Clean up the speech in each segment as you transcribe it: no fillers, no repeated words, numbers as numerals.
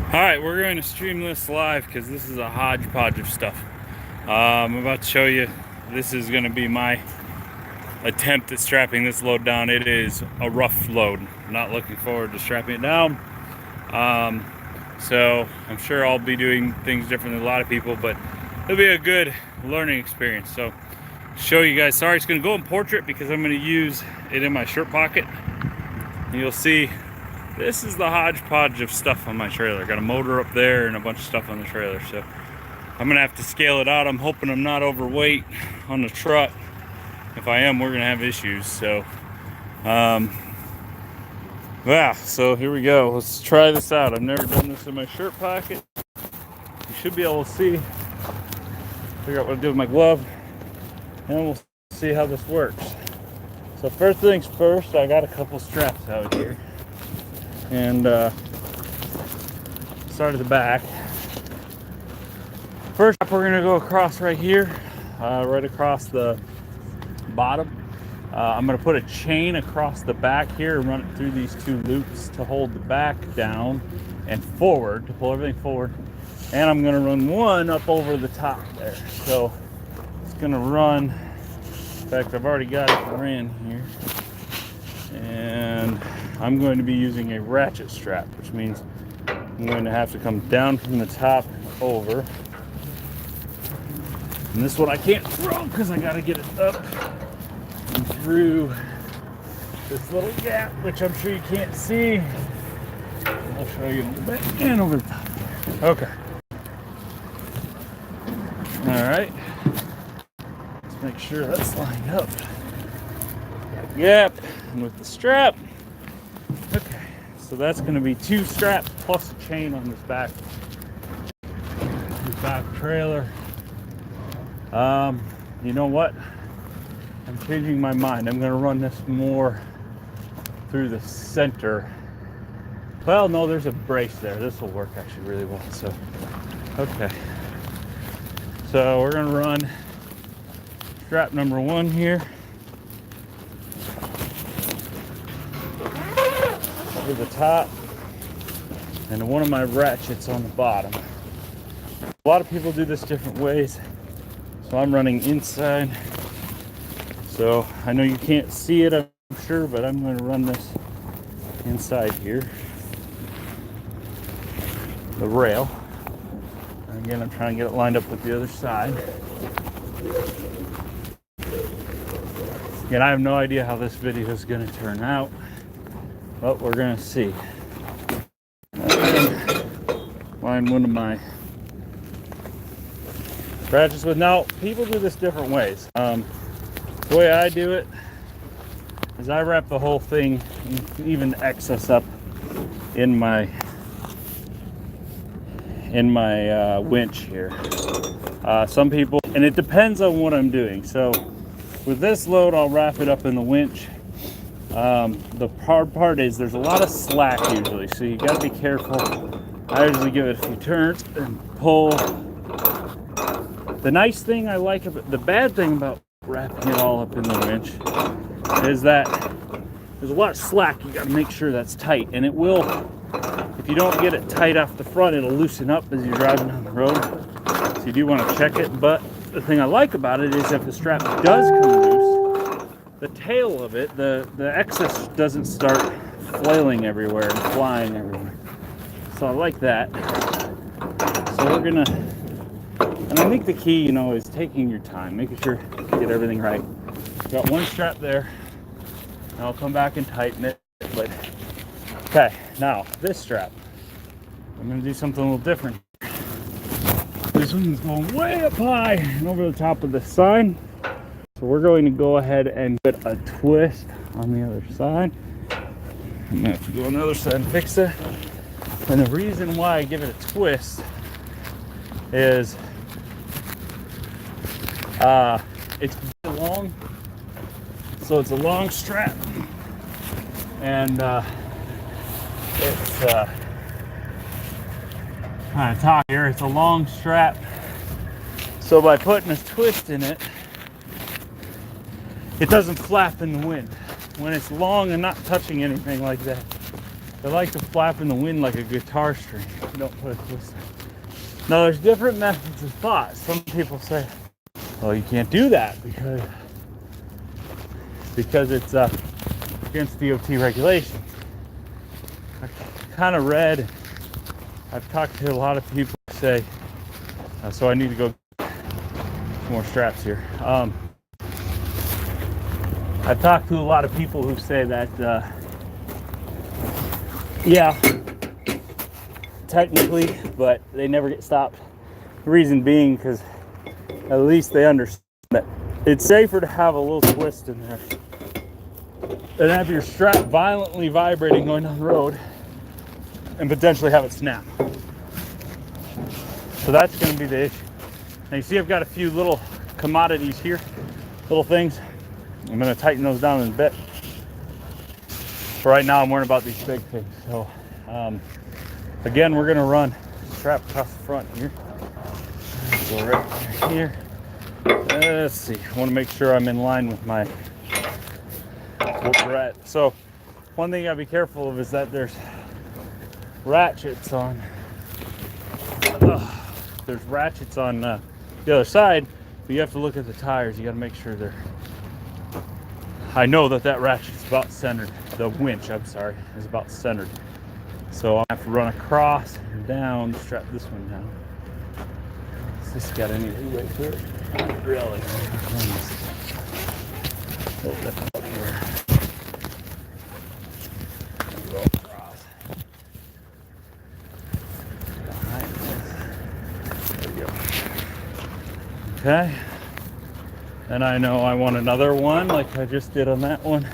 Alright, we're going to stream this live because this is a hodgepodge of stuff. I'm about to show you, this is going to be my attempt at strapping this load down. It is a rough load. I'm not looking forward to strapping it down. So I'm sure I'll be doing things different than a lot of people, but it'll be a good learning experience. So show you guys. Sorry, it's going to go in portrait because I'm going to use it in my shirt pocket. And you'll see this is the hodgepodge of stuff on my trailer. Got a motor up there and a bunch of stuff on the trailer. So I'm gonna have to scale it out. I'm hoping I'm not overweight on the truck. If I am, we're gonna have issues. So, yeah, so here we go. Let's try this out. I've never done this in my shirt pocket. You should be able to see, figure out what to do with my glove, and we'll see how this works. So first things first, I got a couple straps out here. And start at the back. First up, we're gonna go across right here, right across the bottom. I'm gonna put a chain across the back here and run it through these two loops to hold the back down and forward, to pull everything forward. And I'm gonna run one up over the top there. So it's gonna run, in fact, I've already got it ran here. And I'm going to be using a ratchet strap, which means I'm going to have to come down from the top over. And this one I can't throw because I got to get it up and through this little gap, which I'm sure you can't see. I'll show you a little bit, and over the top. Okay. All right. Let's make sure that's lined up. Gap, and with the strap. Okay, so that's going to be two straps plus a chain on this back trailer. You know what? I'm changing my mind. I'm going to run this more through the center. Well, no, there's a brace there. This will work actually really well. So, okay. So we're going to run strap number one here. The top, and one of my ratchets on the bottom. A lot of people do this different ways, so I'm running inside. So I know you can't see it, I'm sure, but I'm going to run this inside here, the rail. And again, I'm trying to get it lined up with the other side. Again, I have no idea how this video is going to turn out. But we're gonna see. Find one of my ratchets with. Now, people do this different ways. The way I do it is I wrap the whole thing, even excess, up in my winch here. Some people, and it depends on what I'm doing. So with this load, I'll wrap it up in the winch. The hard part is there's a lot of slack usually, so you got to be careful. I usually give it a few turns and pull. The nice thing I like about, the bad thing about wrapping it all up in the winch is that there's a lot of slack. You got to make sure that's tight, and it will. If you don't get it tight off the front, it'll loosen up as you're driving down the road. So you do want to check it. But the thing I like about it is if the strap does come loose, the tail of it, the excess doesn't start flailing everywhere and flying everywhere. So I like that. So we're gonna, and I think the key, is taking your time, making sure you get everything right. Got one strap there, and I'll come back and tighten it. But okay, now this strap, I'm gonna do something a little different. This one's going way up high and over the top of the sign. So we're going to go ahead and put a twist on the other side. I'm gonna have to go on the other side and fix it. And the reason why I give it a twist is it's long, so it's a long strap, and it's kind of talk here. It's a long strap, so by putting a twist in it, it doesn't flap in the wind. When it's long and not touching anything like that, They like to flap in the wind like a guitar string. You don't put a twist on. Now there's different methods of thought. Some people say, well, you can't do that because it's against DOT regulations. I kind of read, I've talked to a lot of people who say, so I need to go get some more straps here. I've talked to a lot of people who say that, yeah, technically, but they never get stopped. The reason being because at least they understand that it's safer to have a little twist in there than have your strap violently vibrating going down the road and potentially have it snap. So that's going to be the issue. Now you see I've got a few little commodities here, little things. I'm going to tighten those down in a bit. For right now I'm worrying about these big things. So again, we're going to run strap across the front here. So right here. Let's see. I want to make sure I'm in line with my rat. So one thing you gotta be careful of is that there's ratchets on. There's ratchets on the other side, but you have to look at the tires. You got to make sure they're. I know that ratchet's about centered. The winch, I'm sorry, is about centered. So I have to run across and down, strap this one down. Has this got any leeway to it? Not really. Oh, that's up here. Go across. Behind this. There we go. Okay. And I know I want another one like I just did on that one.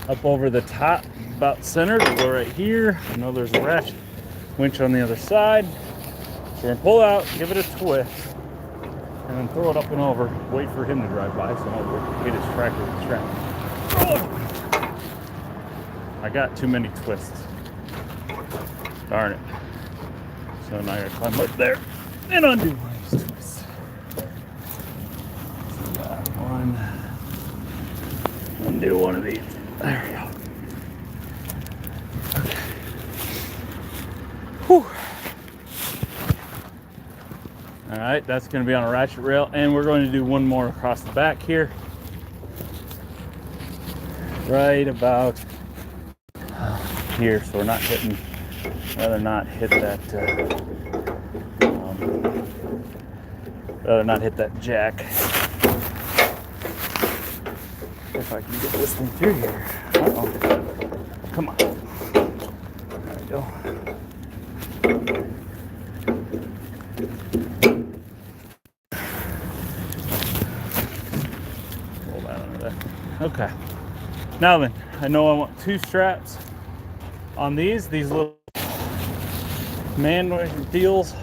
Up over the top, about centered. We'll go right here. I know there's a ratchet winch on the other side. So we're gonna pull out, give it a twist, and then throw it up and over. Wait for him to drive by so I don't hit his tractor with the strap. Oh! I got too many twists. Darn it. So now I gotta climb up there and undo one of these twists. So got one. Undo one of these. There we go. Okay. Whew. All right, that's going to be on a ratchet rail, and we're going to do one more across the back here. Right about here, so we're not hitting, rather not hit that, jack. If I can get this thing through here. Uh-oh. Come on. There we go. Roll that under there. Okay. Now then, I know I want two straps on these little man deals.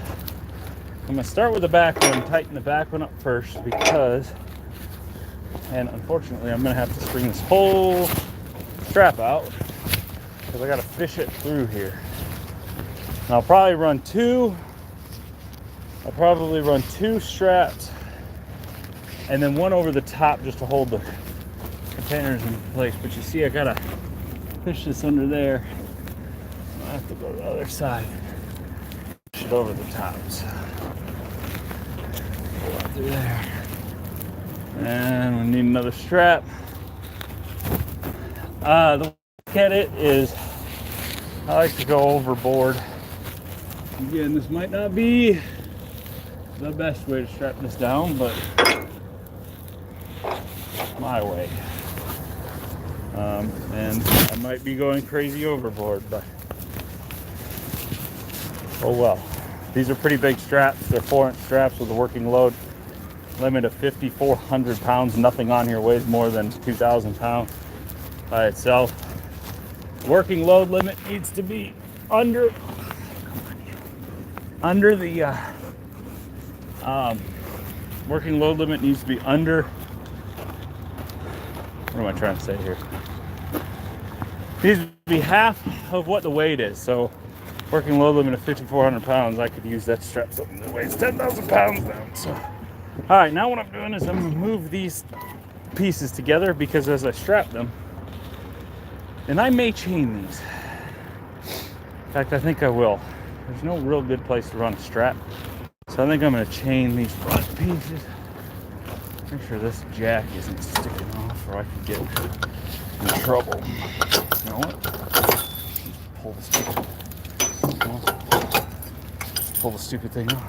I'm going to start with the back one, tighten the back one up first because, and unfortunately I'm going to have to string this whole strap out because I got to fish it through here. And I'll probably run two straps and then one over the top just to hold the containers in place. But you see I got to fish this under there. I have to go to the other side. Push it over the top. So pull out through there. And we need another strap. The way I look at it is I like to go overboard. Again, this might not be the best way to strap this down, but my way. And I might be going crazy overboard, but oh well. These are pretty big straps. They're 4-inch straps with a working load limit of 5,400 pounds. Nothing on here weighs more than 2,000 pounds by itself. Working load limit needs to be under the working load limit needs to be under, what am I trying to say here? Needs to be half of what the weight is. So working load limit of 5,400 pounds, I could use that to strap something that weighs 10,000 pounds down. So, all right, now what I'm doing is I'm gonna move these pieces together because as I strap them, and I may chain these. fact, I think I will. There's no real good place to run a strap, so I think I'm going to chain these front pieces. Make sure this jack isn't sticking off, or I could get in trouble. You know what? Pull the stupid thing off.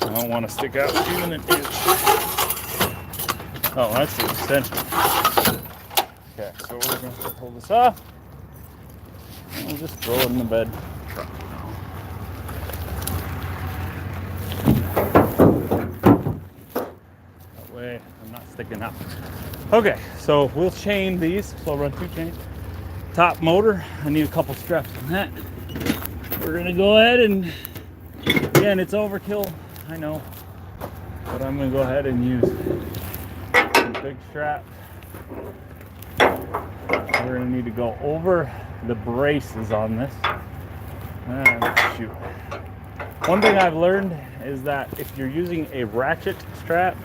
I don't want to stick out even an inch. Oh, that's the extension. Okay, so we're going to pull this off. And we'll just throw it in the bed truck now. That way I'm not sticking out. Okay, so we'll chain these. So I'll run 2 chains. Top motor, I need a couple straps on that. We're going to go ahead and, again, it's overkill, I know. But I'm going to go ahead and use some big straps. We're going to need to go over the braces on this. Shoot. One thing I've learned is that if you're using a ratchet strap,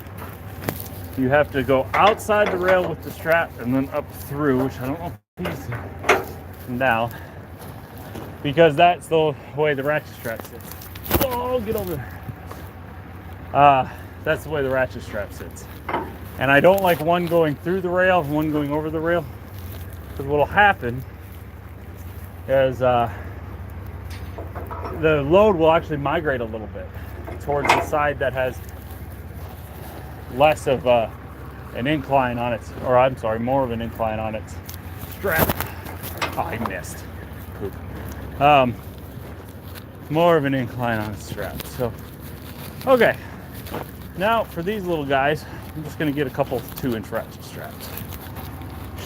you have to go outside the rail with the strap and then up through, which I don't know if he's down, because that's the way the ratchet strap sits. Oh, get over there. That's the way the ratchet strap sits. And I don't like one going through the rail and one going over the rail. Because what will happen is the load will actually migrate a little bit towards the side that has less of an incline on its, or I'm sorry, more of an incline on its strap. Oh, I missed. Poop. More of an incline on its strap. So, okay. Now for these little guys, I'm just going to get a couple 2-inch ratchet straps.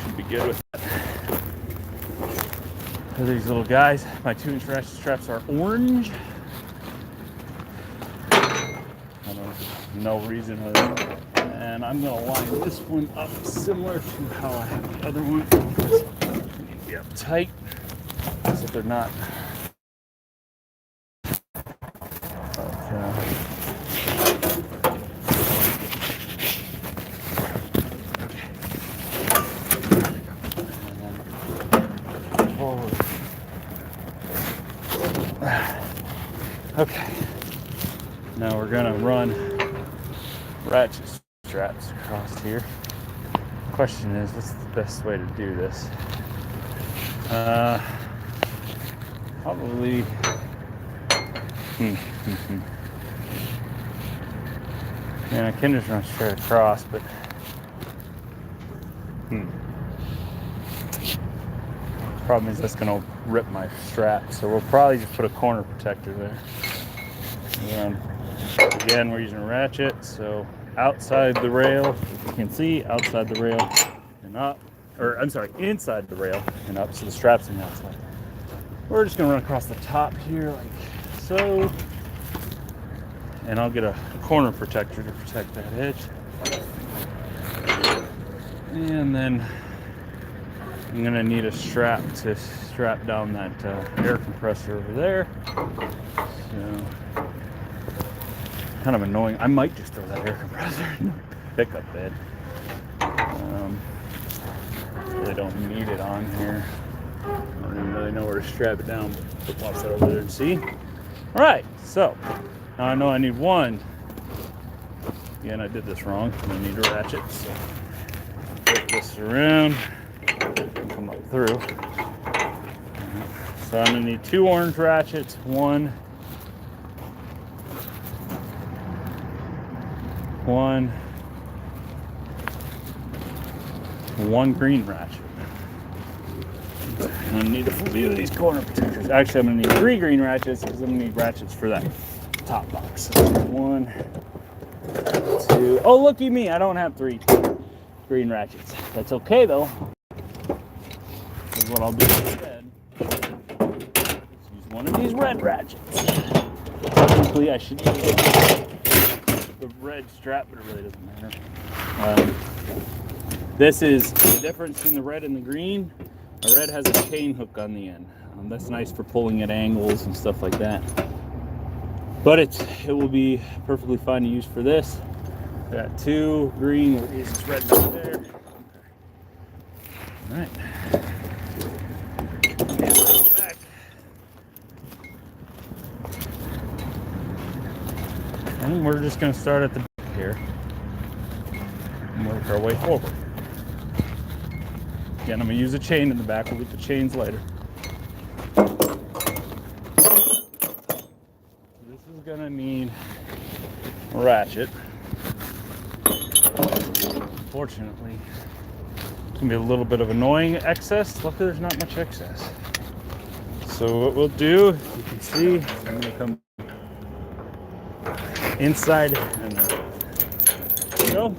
Should be good with that. For these little guys, my 2-inch ratchet straps are orange. I don't know reason other than that. And I'm going to line this one up similar to how I have the other one. Be up tight so they're not. Okay, now we're gonna run ratchet straps across here. Question is, what's the best way to do this? Probably. And I can just run straight across, but problem is that's gonna rip my strap, so we'll probably just put a corner protector there. And again, we're using a ratchet, so outside the rail, you can see outside the rail and up, or I'm sorry, inside the rail and up, so the strap's on the outside. We're just gonna run across the top here like so, and I'll get a corner protector to protect that edge. And then I'm gonna need a strap to strap down that air compressor over there. So, kind of annoying. I might just throw that air compressor in the pickup bed. Really don't need it on here. I don't even really know where to strap it down, but toss that over there and see. All right, so now I know I need one. Again, I did this wrong. I'm gonna need a ratchet. So flip this around. Come up through. So I'm gonna need 2 orange ratchets, one green ratchet. I'm gonna need a few of these corner protectors. Actually, I'm gonna need 3 green ratchets because I'm gonna need ratchets for that top box. So 1, 2. Oh, looky me! I don't have 3 green ratchets. That's okay though. Is what I'll do instead. Use one of these red ratchets. Technically, I should use the red strap, but it really doesn't matter. This is the difference between the red and the green. The red has a chain hook on the end. That's nice for pulling at angles and stuff like that. But it will be perfectly fine to use for this. I got 2 green. We'll use this red back there. All right. And we're just going to start at the back here and work our way forward. Again, I'm going to use a chain in the back. We'll get the chains later. This is going to need a ratchet. Unfortunately, it's going to be a little bit of annoying excess. Luckily, there's not much excess. So what we'll do, you can see, I'm going to come inside and go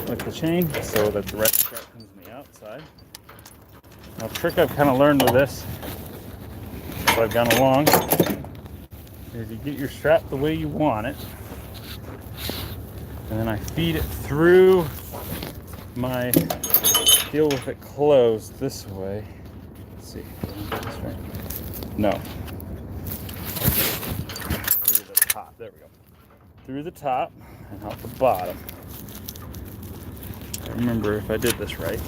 with the chain so that the ratchet strap comes on the outside. Now, the trick I've kind of learned with this as I've gone along is you get your strap the way you want it, and then I feed it through my deal with it closed this way. Let's see. This right? No. Through the top. There we go. Through the top and out the bottom. I remember if I did this right.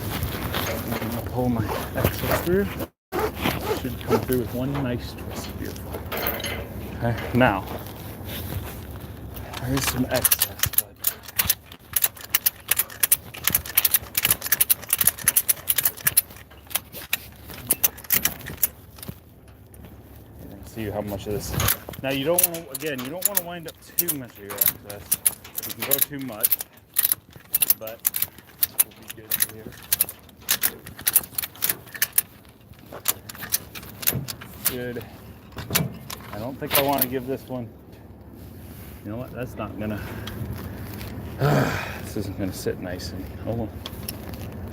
I'm going to pull my excess through. It should come through with one nice twist. Beautiful. Okay. Now, there is some excess. See how much of this. Now you don't want to, again, you don't want to wind up too much of your excess. You can go too much, but it will be good here. Good. I don't think I want to give this one. You know what? That's not gonna. This isn't gonna sit nice. And we're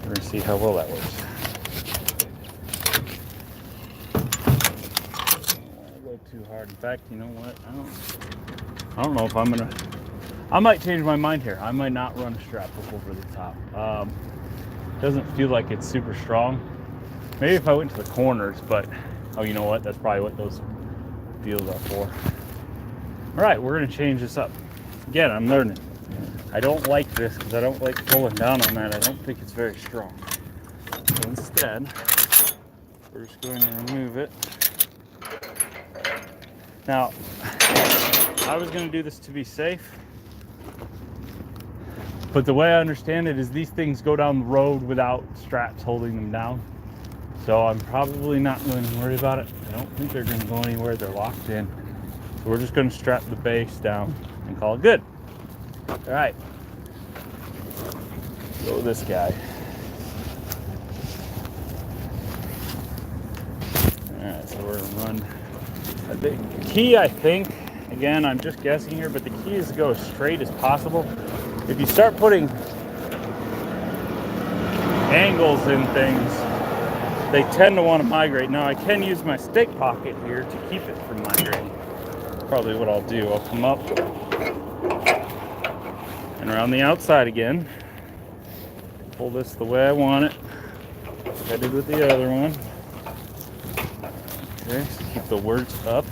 gonna see how well that works. Too hard. In fact, you know what? I don't know if I'm gonna. I might change my mind here. I might not run a strap hook over the top. Doesn't feel like it's super strong. Maybe if I went to the corners, but oh, you know what? That's probably what those deals are for. All right, we're gonna change this up. Again, I'm learning. I don't like this because I don't like pulling down on that. I don't think it's very strong. So instead, we're just going to remove it. Now, I was going to do this to be safe, but the way I understand it is these things go down the road without straps holding them down. So I'm probably not going to worry about it. I don't think they're going to go anywhere. They're locked in. So we're just going to strap the base down and call it good. All right. Go with this guy. All right, so we're going to run. The key, I think, again, I'm just guessing here, but the key is to go as straight as possible. If you start putting angles in things, they tend to want to migrate. Now, I can use my stake pocket here to keep it from migrating. Probably what I'll do, I'll come up and around the outside again. Pull this the way I want it, like I did with the other one. Okay, so keep the words up.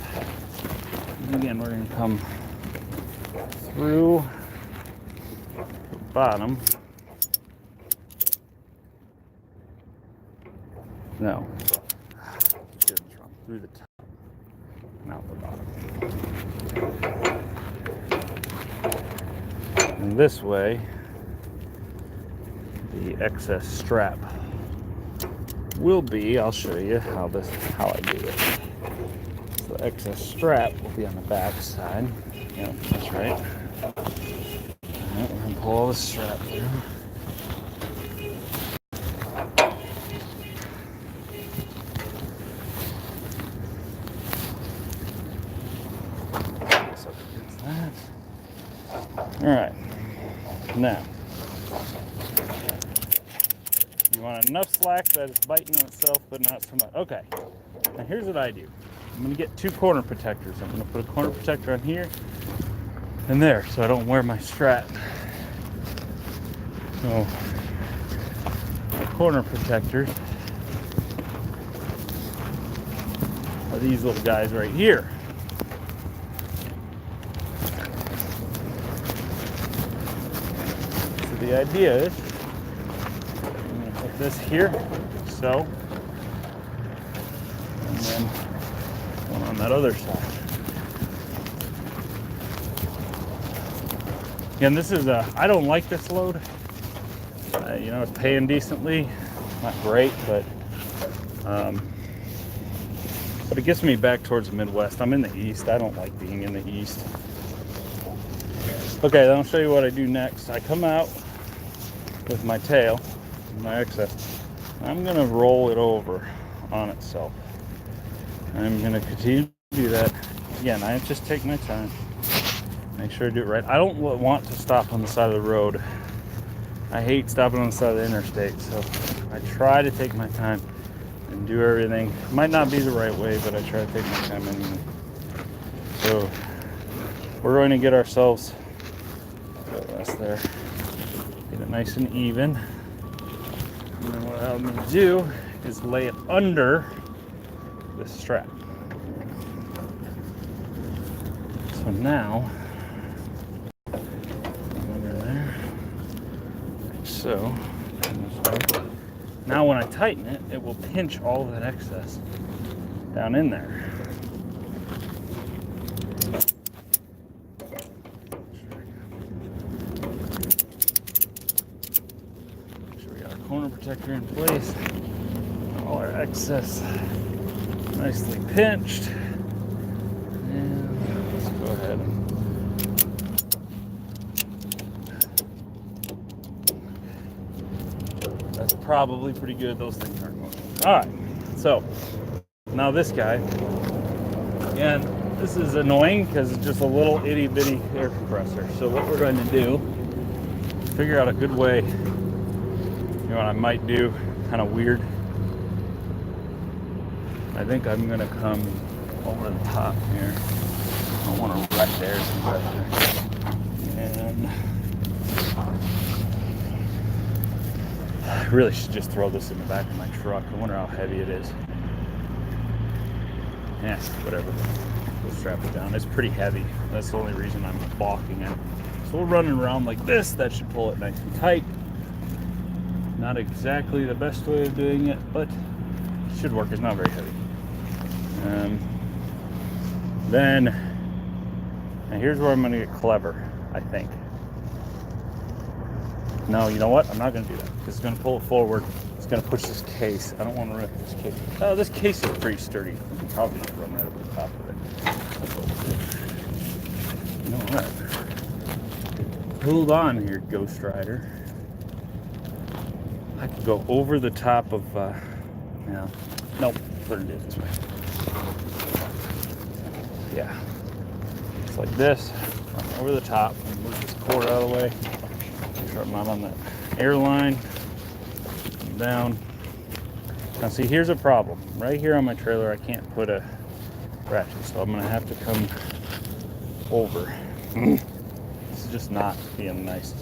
And again, we're going to come through the bottom. No. Through the top. Not the bottom. And this way, the excess strap will be, I'll show you how I do it. So the excess strap will be on the back side. Yep, that's right. Alright, we're gonna pull the strap through. So against that. Alright. Now, you want enough slack that it's biting on itself, but not so much. Okay, now here's what I do. I'm going to get two corner protectors. I'm going to put a corner protector on here and there so I don't wear my strap. So, my corner protectors are these little guys right here. So the idea is, this here, so, and then one on that other side. Again, this is I don't like this load. You know, it's paying decently, not great, but it gets me back towards the Midwest. I'm in the East. I don't like being in the East. Okay, then I'll show you what I do next. I come out with my tail, my excess. I'm gonna roll it over on itself. I'm gonna continue to do that. Again, I just take my time. Make sure I do it right. I don't want to stop on the side of the road. I hate stopping on the side of the interstate, so I try to take my time and do everything. Might not be the right way, but I try to take my time anyway. So we're going to get ourselves that's there. Get it nice and even. And then what I'm going to do is lay it under this strap. So now, under there. So now when I tighten it, it will pinch all that excess down in there. Make sure we got our corner protector in place. All our excess nicely pinched. And let's go ahead and that's probably pretty good. Those things aren't going. All right, so now this guy, again, this is annoying because it's just a little itty bitty air compressor. So what we're going to do, figure out a good way. You know what I might do, kind of weird. I think I'm gonna come over the top here. I don't want to wreck the air compressor. And I really should just throw this in the back of my truck. I wonder how heavy it is. Yeah, whatever. We'll strap it down. It's pretty heavy. That's the only reason I'm balking it. So we're running around like this. That should pull it nice and tight. Not exactly the best way of doing it, but it should work. It's not very heavy. Then, and here's where I'm going to get clever, I think. No, you know what? I'm not going to do that because it's going to pull it forward. It's going to push this case. I don't want to wreck this case. Oh, this case is pretty sturdy. You can probably just run right over the top of it. That's what we'll do. You know what? Hold on here, Ghost Rider. I could go over the top of, yeah. Nope, put it in this way. Yeah. It's like this, over the top, and move this cord out of the way. Make sure I'm not on that airline. Down. Now see, here's a problem. Right here on my trailer, I can't put a ratchet, so I'm gonna have to come over. This is just not being nice.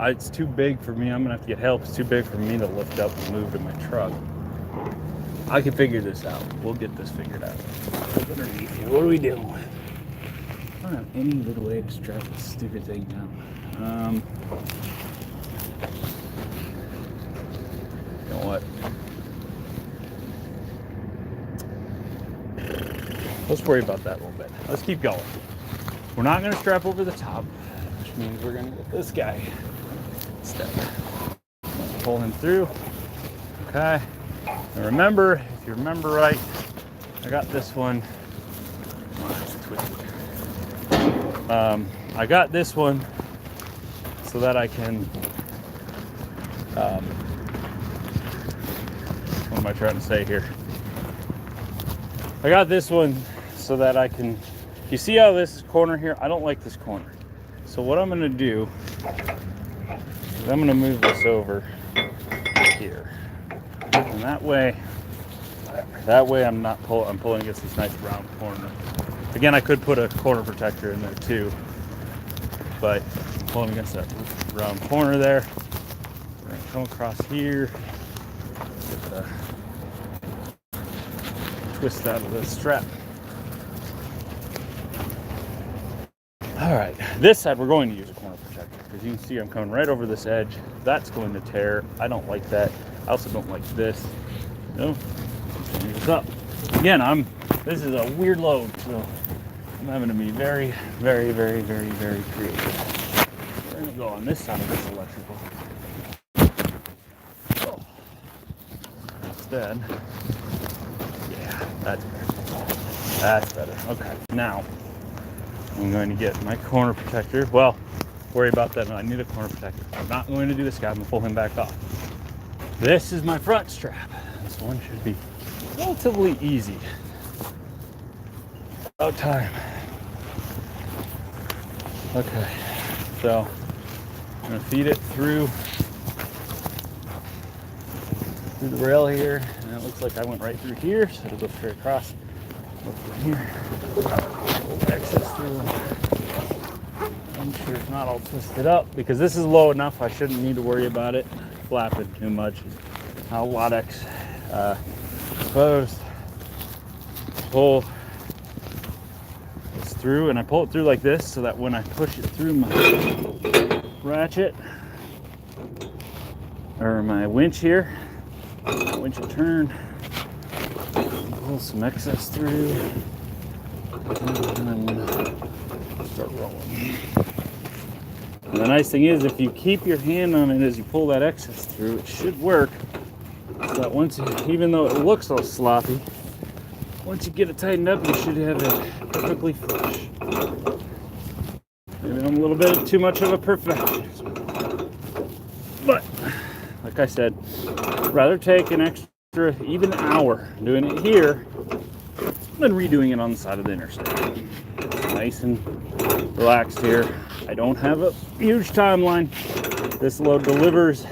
It's too big for me. I'm gonna have to get help. It's too big for me to lift up and move to my truck. I can figure this out. We'll get this figured out. Look underneath here. What are we dealing with? I don't have any good way to strap this stupid thing down. You know what? Let's worry about that a little bit. Let's keep going. We're not going to strap over the top, which means we're going to get this guy step. Pull him through. Okay. And remember, if you remember right, I got this one. Oh, it's twisted. I got this one so that I can. What am I trying to say here? I got this one so that I can. You see how this corner here? I don't like this corner. So what I'm going to do is I'm going to move this over here, and that way I'm not I'm pulling against this nice round corner. Again, I could put a corner protector in there too, but I'm pulling against that round corner there. We're going to come across here, get the twist out of the strap. All right, this side we're going to use a corner protector because you can see I'm coming right over this edge. That's going to tear. I don't like that. I also don't like this. No, this up. Again, this is a weird load, so I'm having to be very, very, very, very, very creative. We're gonna go on this side of this electrical. Oh. Instead, yeah, that's better. That's better. Okay, now I'm going to get my corner protector. Well, worry about that. I need a corner protector. I'm not going to do this guy. I'm gonna pull him back off. This is my front strap. This one should be relatively easy. About time. Okay, so I'm gonna feed it through the rail here, and it looks like I went right through here, so it'll go straight across. Look from here. Access through. I'm sure it's not all twisted up because this is low enough. I shouldn't need to worry about it flapping too much. How Ladex exposed. Pull this through, and I pull it through like this so that when I push it through my ratchet or my winch here, winch will turn, pull some excess through, and I'm gonna start rolling. And the nice thing is, if you keep your hand on it as you pull that excess through, it should work. So that once you, even though it looks all sloppy, once you get it tightened up, you should have it perfectly flush. Maybe I'm a little bit too much of a perfectionist, but like I said, I'd rather take an extra even hour doing it here than redoing it on the side of the interstate. It's nice and relaxed here. I don't have a huge timeline. This load delivers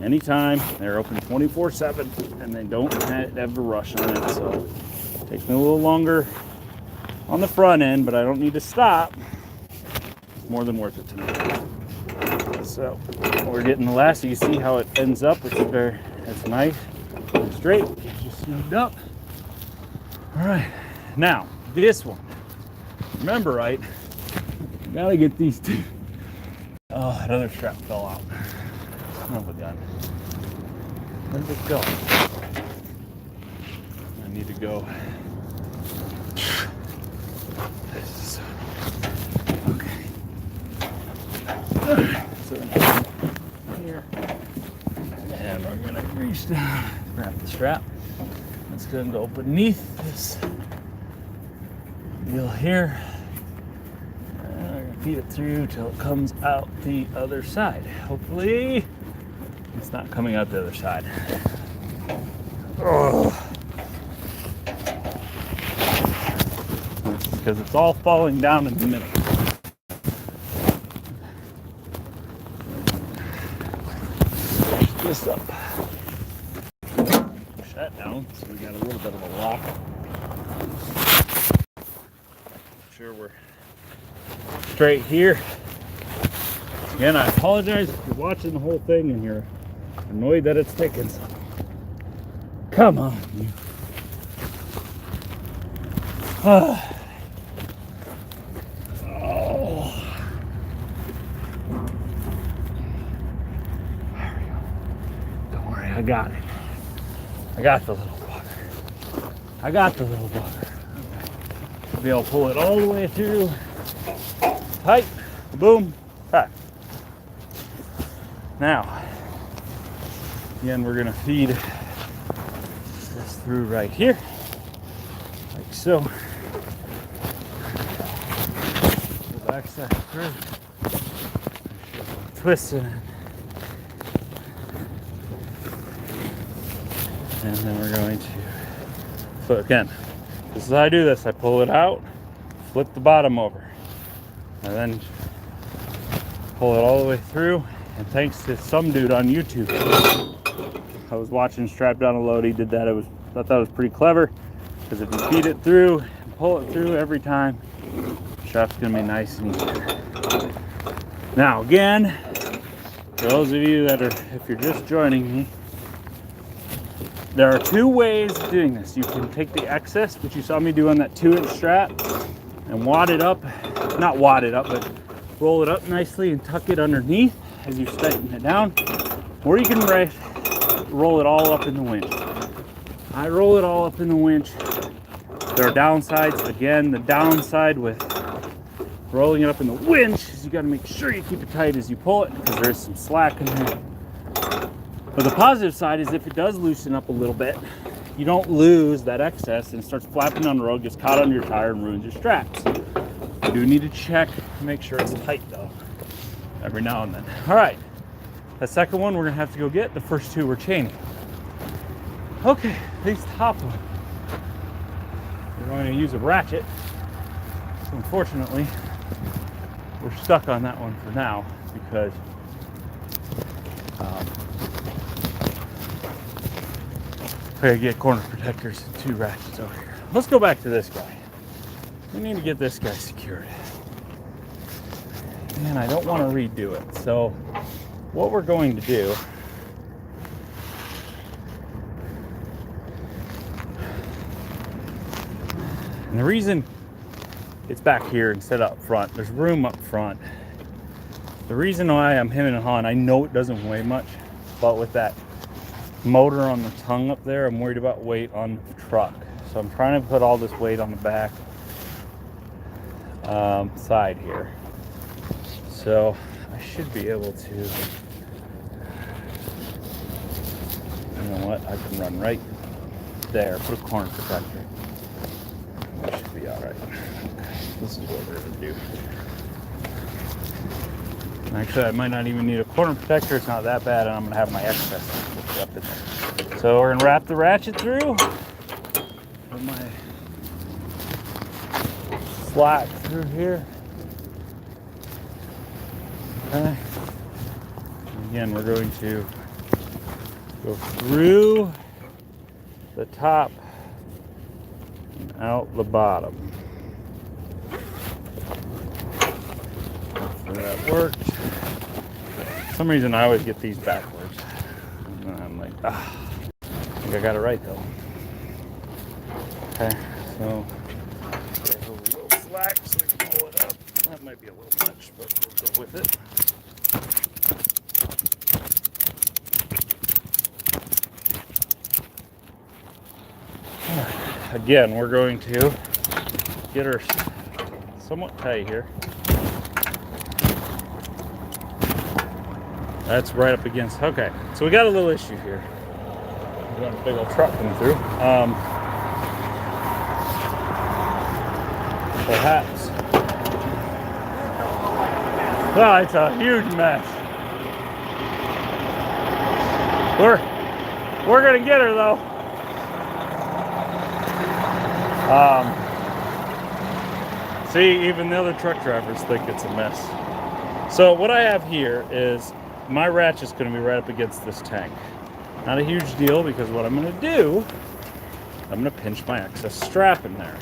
anytime. They're open 24/7, and they don't have a rush on it, so it takes me a little longer on the front end, but I don't need to stop. It's more than worth it to me. So we're getting the last. You see how it ends up. It's nice and straight. Gets you smoothed up. All right, now this one. Remember, right? You gotta get these two. Oh, that other strap fell out. Son of a gun. Where did it go? I need to go. Okay. So here, and we're gonna reach down, grab the strap. It's gonna go beneath this deal here. And we're gonna feed it through till it comes out the other side. Hopefully, it's not coming out the other side. Oh. Because it's all falling down in the middle. This up. Push that down so we got a little bit of a lock. Make sure we're straight here. Again, I apologize if you're watching the whole thing and you're annoyed that it's taking so long. Come on, you. Oh. There we go. Don't worry, I got it. I got the little bugger. I got the little bugger. Okay. Be able to pull it all the way through. Tight. Boom. Tight. Now, again, we're going to feed this through right here, like so. Go back side through. Twist it in. And then we're going to, so again, this is how I do this. I pull it out, flip the bottom over, and then pull it all the way through. And thanks to some dude on YouTube, I was watching Strap Down a Load. He did that. Thought that was pretty clever, because if you feed it through and pull it through every time, the strap's gonna be nice and easy. Now again, for those of you that are, if you're just joining me, there are two ways of doing this. You can take the excess, which you saw me do on that 2-inch strap, and wad it up, not wad it up, but roll it up nicely and tuck it underneath as you straighten it down, or you can roll it all up in the winch. I roll it all up in the winch There are downsides. Again, the downside with rolling it up in the winch is you got to make sure you keep it tight as you pull it, because there is some slack in there. But the positive side is if it does loosen up a little bit, you don't lose that excess and it starts flapping on the road, gets caught under your tire and ruins your straps. You do need to check, make sure it's tight though, every now and then. All right, the second one we're gonna have to go get. The first two we're chaining. Okay, these top ones, we're going to use a ratchet. So unfortunately, we're stuck on that one for now because I gotta get corner protectors and 2 ratchets over here. Let's go back to this guy. We need to get this guy secured. Man, I don't want to redo it. So what we're going to do, and the reason it's back here instead of up front, there's room up front. The reason why I'm hemming and hawing, I know it doesn't weigh much, but with that motor on the tongue up there, I'm worried about weight on the truck. So I'm trying to put all this weight on the back side here. So I should be able to, you know what, I can run right there, put a corner protector. That should be all right. Okay, this is what we're gonna do. Actually, I might not even need a corner protector. It's not that bad, and I'm gonna have my excess up in there. So we're gonna wrap the ratchet through, put my slack through here. Okay. Again, we're going to go through the top and out the bottom. Hopefully that worked. For some reason I always get these backwards. And I'm like, I think I got it right though. Okay, so there's a little slack so we can pull it up. That might be a little much, but we'll go with it. Again, we're going to get her somewhat tight here. That's right up against, okay, so we got a little issue here. We've got a big old truck coming through. Perhaps. Well, it's a huge mess. We're gonna get her though. See, even the other truck drivers think it's a mess. So what I have here is my ratchet's going to be right up against this tank. Not a huge deal, because what I'm going to do, I'm going to pinch my excess strap in there.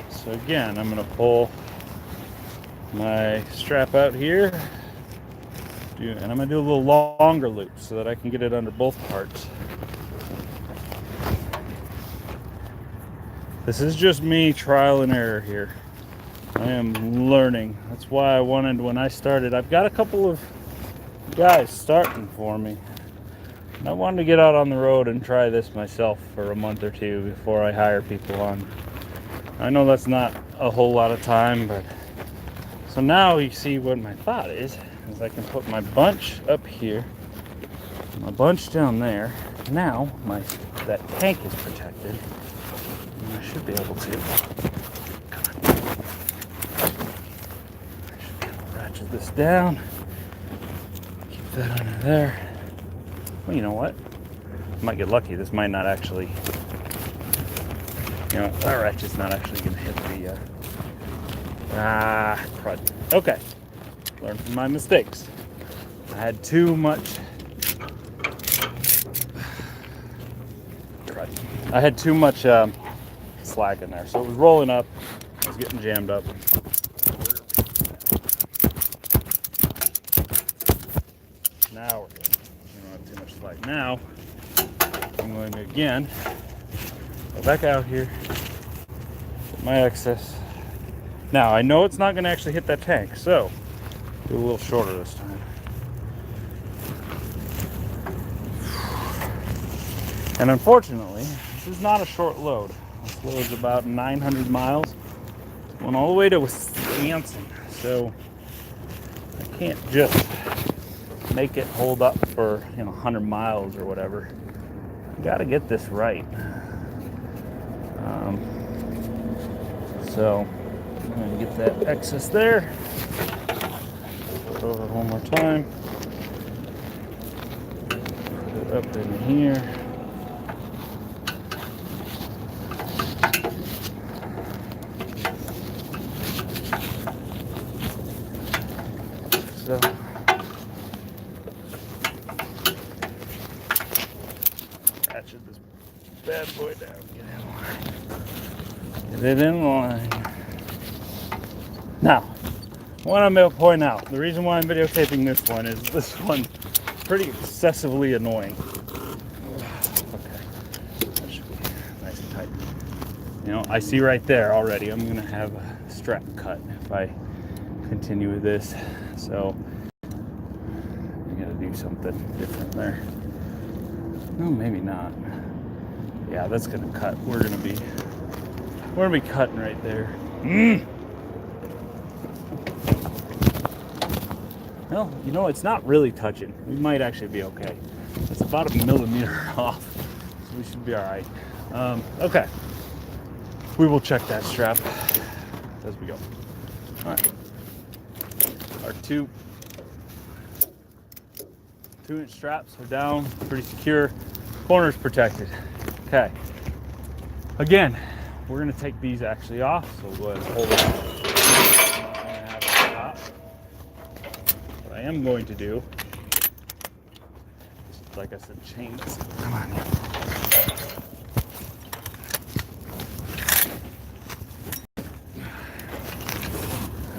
So again, I'm going to pull my strap out here, and I'm going to do a little longer loop so that I can get it under both parts. This is just me, trial and error here. I am learning. That's why I wanted, when I started, I've got a couple of guys starting for me. And I wanted to get out on the road and try this myself for a month or two before I hire people on. I know that's not a whole lot of time, but so now you see what my thought is I can put my bunch up here, my bunch down there. Now that tank is protected. I should be able to. I should be able to ratchet this down. Keep that under there. Well, you know what? I might get lucky. This might not actually. You know, that ratchet's not actually going to hit the. Crud. Okay. Learn from my mistakes. I had too much. Crud. I had too much. Slack in there, so it was rolling up, it was getting jammed up. Now we're good. We don't have too much slack. Now I'm going to again go back out here, put my excess. Now I know it's not going to actually hit that tank, so do a little shorter this time. And unfortunately, this is not a short load. This load's about 900 miles. Went all the way to Wisconsin, so I can't just make it hold up for 100 miles or whatever. Got to get this right. So I'm going to get that excess there. Go over it one more time. Put it up in here. So ratchet this bad boy down. Get it in line. Now, what I'm going to point out, the reason why I'm videotaping this one is this one's pretty excessively annoying. Okay, that should be nice and tight. I see right there already I'm going to have a strap cut if I continue with this. So I'm going to do something different there. No, maybe not. Yeah, that's going to cut. We're going to be cutting right there. Well, it's not really touching. We might actually be okay. It's about a millimeter off, so we should be all right. Okay. We will check that strap as we go. All right. Our 2-inch straps are down, pretty secure. Corner's protected. Okay. Again, we're going to take these actually off, so we'll go ahead and hold it. What I am going to do, like I said, chains. Come on.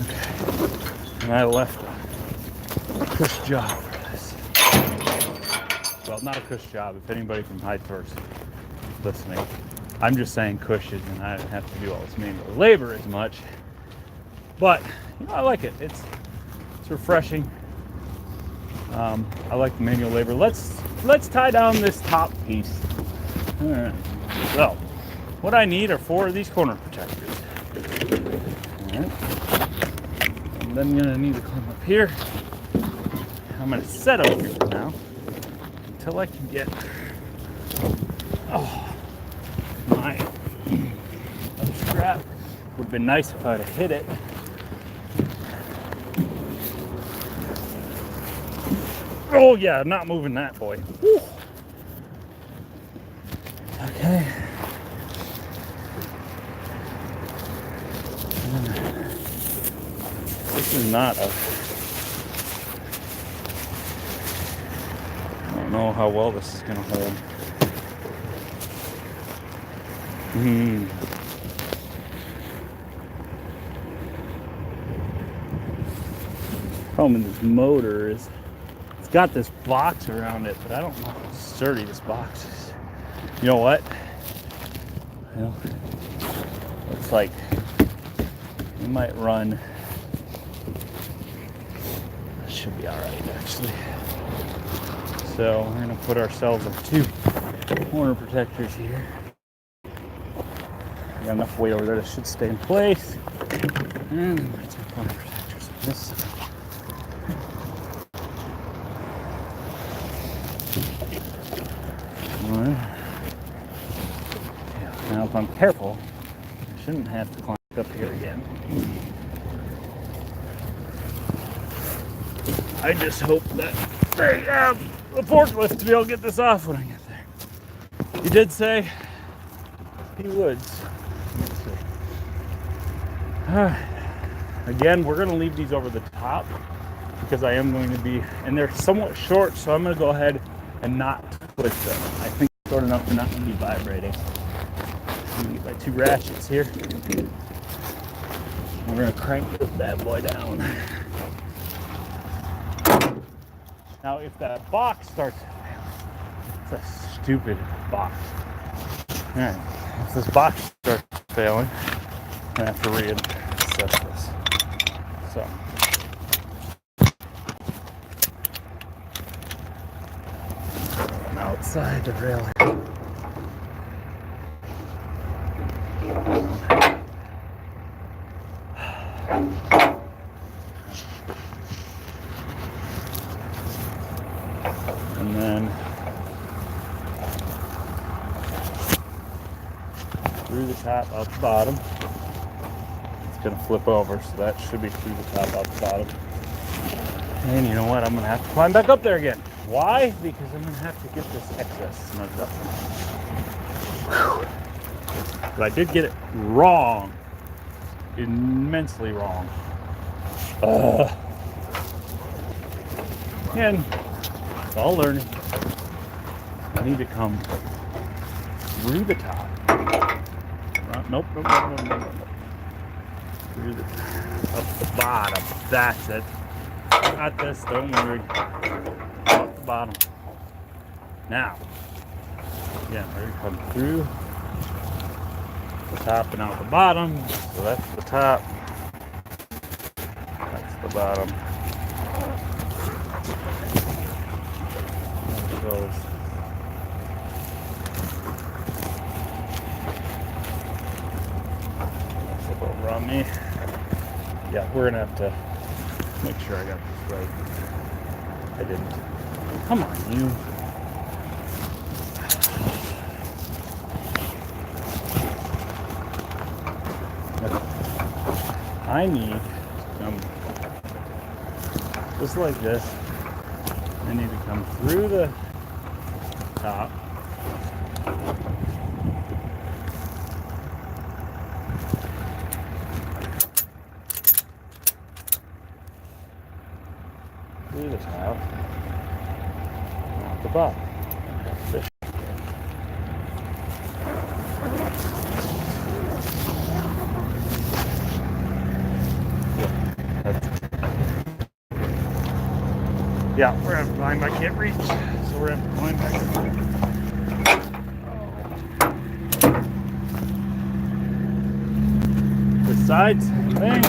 Okay. And I left a cush job for this. Well, not a cush job. If anybody from Hodgepodge is listening, I'm just saying cushes, and I don't have to do all this manual labor as much. But I like it. It's refreshing. I like the manual labor. Let's tie down this top piece. All right. So, what I need are 4 of these corner protectors. All right. And then I'm gonna need to climb up here. I'm gonna set up here for now until I can get my other strap. Would have been nice if I'd have hit it. Oh yeah, I'm not moving that boy. Whew. Okay. This is not a... I don't know how well this is going to hold. Problem with this motor is it's got this box around it, but I don't know how sturdy this box is. You know what? Looks like we might run. Should be all right, actually. So we're gonna put ourselves our 2 corner protectors here. Got enough weight over there that should stay in place. And then my 2 corner protectors on this side. Now, if I'm careful, I shouldn't have to climb up here again. I just hope that they have the forklift to be able to get this off when I get there. He did say he would. Let's see. All right. Again, we're going to leave these over the top because I am going to be, and they're somewhat short, so I'm going to go ahead and not twist them. I think it's short enough to not be vibrating. I'm going to get my 2 ratchets here. We're going to crank this bad boy down. Now, if that box starts, it's a stupid box. All right, if this box starts failing, I'm going to have to reassess this. So. Outside the railing. And then through the top, out the bottom. It's gonna flip over, so that should be through the top, out the bottom. And you know what? I'm gonna have to climb back up there again. Why? Because I'm gonna have to get this excess snugged up. Whew. But I did get it wrong. Immensely wrong. And it's all learning. I need to come through the top. Nope. Through the up the bottom. That's it. Got this, don't worry. Up the bottom. Now, again, we're gonna come through the top and out the bottom. So that's the top. That's the bottom. There it goes. Flip over on me. Yeah, we're gonna have to make sure I got this right. I didn't. Come on, you. I need to come just like this. I need to come through the top. Through the top. At the bottom. Fish. Yeah, we're gonna climb. I can't reach, so we're gonna climb back. The sides, thing.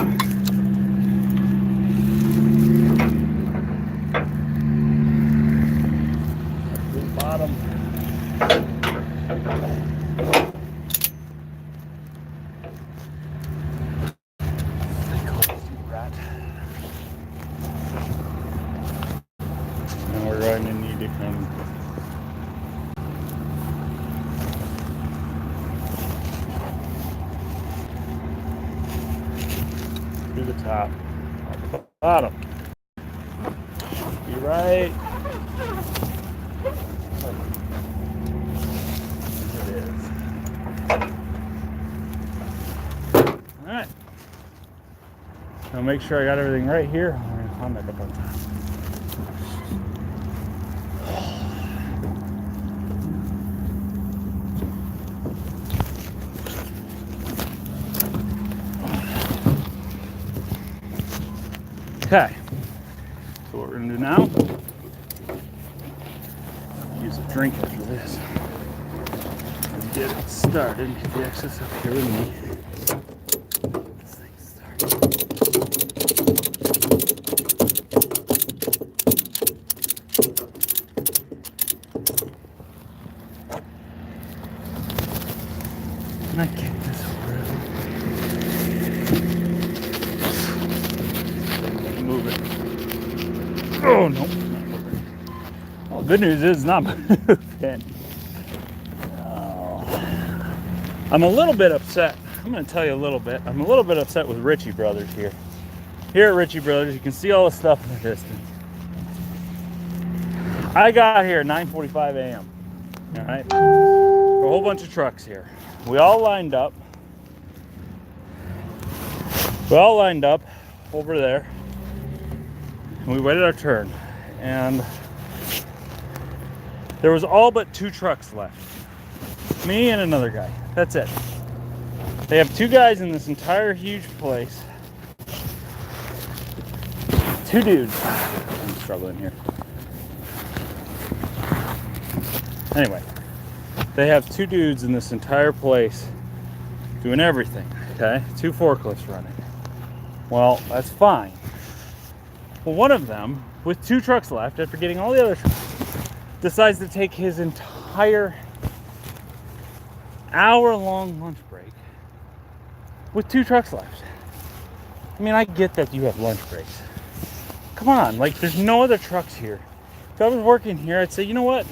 The bottom. We're going to need to come through the top, out the bottom. Be right. It is. All right. I'll make sure I got everything right here. I'm going to climb back up on top. Okay, so what we're going to do now, use a drink after this. Let's get it started, get the excess up here with me. This thing starts. And I kick this over. Move it. Oh, no. Well, good news is it's not moving. Oh. I'm a little bit upset. I'm going to tell you a little bit. I'm a little bit upset with Ritchie Brothers here. Here at Ritchie Brothers, you can see all the stuff in the distance. I got here at 9:45 a.m. All right? A whole bunch of trucks here. We all lined up. Over there. We waited our turn, and there was all but 2 trucks left. Me and another guy. That's it. They have 2 guys in this entire huge place. 2 dudes. I'm struggling here. Anyway, they have 2 dudes in this entire place doing everything, okay? 2 forklifts running. Well, that's fine. Well, one of them, with 2 trucks left, after getting all the other trucks, decides to take his entire hour-long lunch break with 2 trucks left. I mean, I get that you have lunch breaks. Come on, like there's no other trucks here. If I was working here, I'd say, you know what?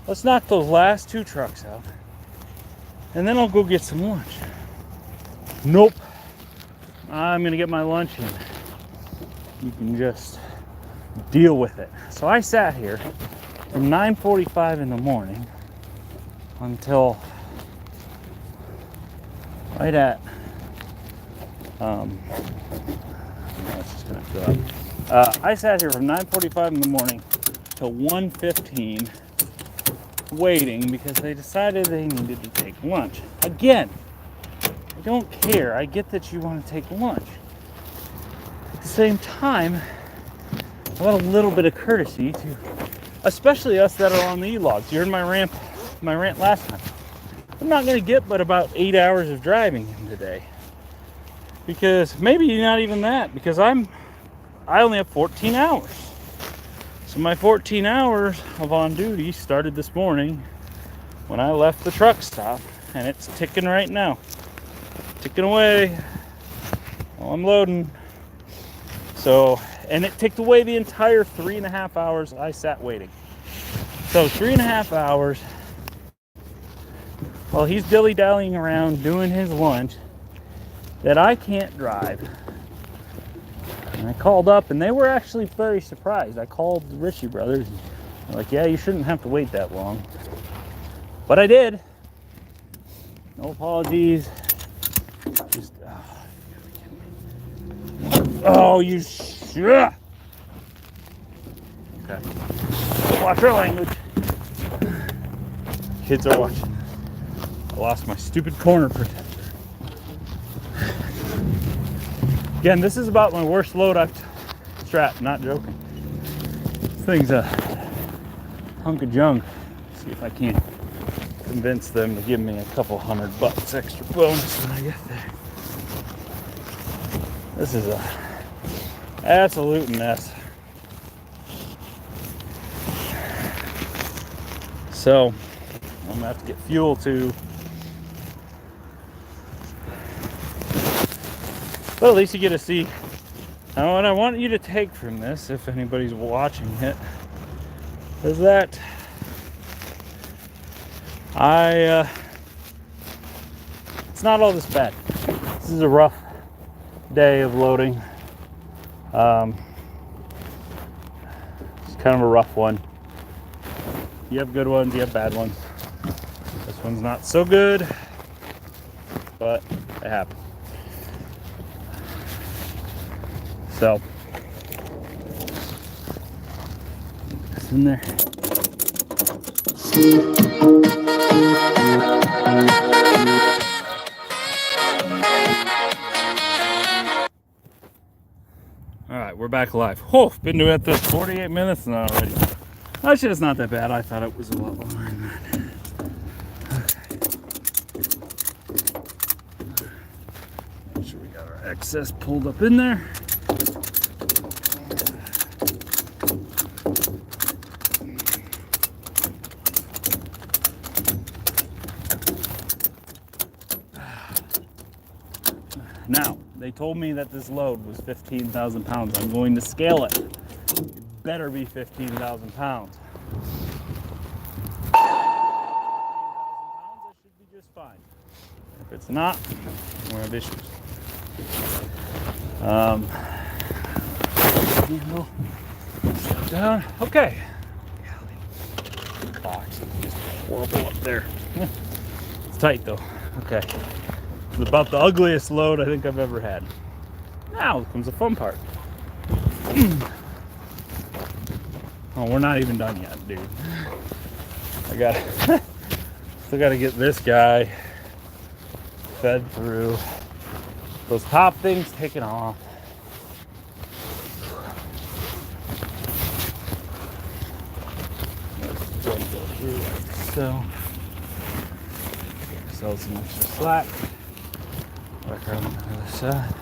Let's knock those last 2 trucks out. And then I'll go get some lunch. Nope. I'm gonna get my lunch and you can just deal with it. So I sat here from 9:45 in the morning until right at it's just gonna fill up. I sat here from 9:45 in the morning till 1:15 waiting because they decided they needed to take lunch. Again, I don't care. I get that you want to take lunch. At the same time, I want a little bit of courtesy to, especially us that are on the e-logs. You heard my rant last time. I'm not going to get but about 8 hours of driving in today. Because maybe not even that, because I only have 14 hours. So my 14 hours of on duty started this morning when I left the truck stop, and it's ticking right now. Ticking away while I'm loading. So, and it ticked away the entire 3.5 hours I sat waiting. So 3.5 hours while he's dilly-dallying around doing his lunch that I can't drive. And I called up and they were actually very surprised. I called the Ritchie brothers and they're like, yeah, you shouldn't have to wait that long. But I did. No apologies. Just, oh, you shit. Okay. Watch our language. Kids are watching. I lost my stupid corner protector. Again, this is about my worst load I've strapped, not joking. This thing's a hunk of junk. See if I can't convince them to give me a couple $100 extra bonus when I get there. This is a absolute mess. So I'm gonna have to get fuel too. But at least you get to see. Now, what I want you to take from this, if anybody's watching it, is that it's not all this bad. This is a rough day of loading. It's kind of a rough one. You have good ones, you have bad ones. This one's not so good, but it happens. So, it's in there. All right, we're back live. Oh, been doing this 48 minutes now already. Actually, it's not that bad. I thought it was a lot longer than that. Okay. Make sure we got our excess pulled up in there. Now, they told me that this load was 15,000 pounds. I'm going to scale it. It better be 15,000 pounds. 15,000 pounds, I should be just fine. If it's not, we're gonna have issues. Sit down. Okay. Box is just horrible up there. It's tight though. Okay. It's about the ugliest load I think I've ever had. Now comes the fun part. Oh, we're not even done yet, dude. Still gotta get this guy fed through. Those top things taken off. Let's go through like so. Sell some extra slack. Work around on the other side.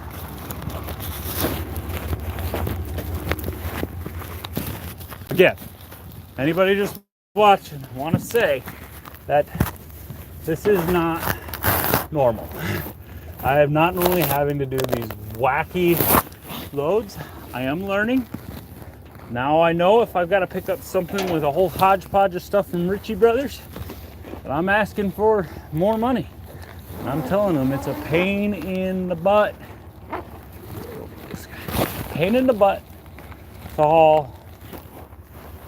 Again, anybody just watching, I want to say that this is not normal. I am not only having to do these wacky loads, I am learning. Now I know if I've got to pick up something with a whole hodgepodge of stuff from Ritchie Brothers, that I'm asking for more money. And I'm telling them it's a pain in the butt. Pain in the butt to haul.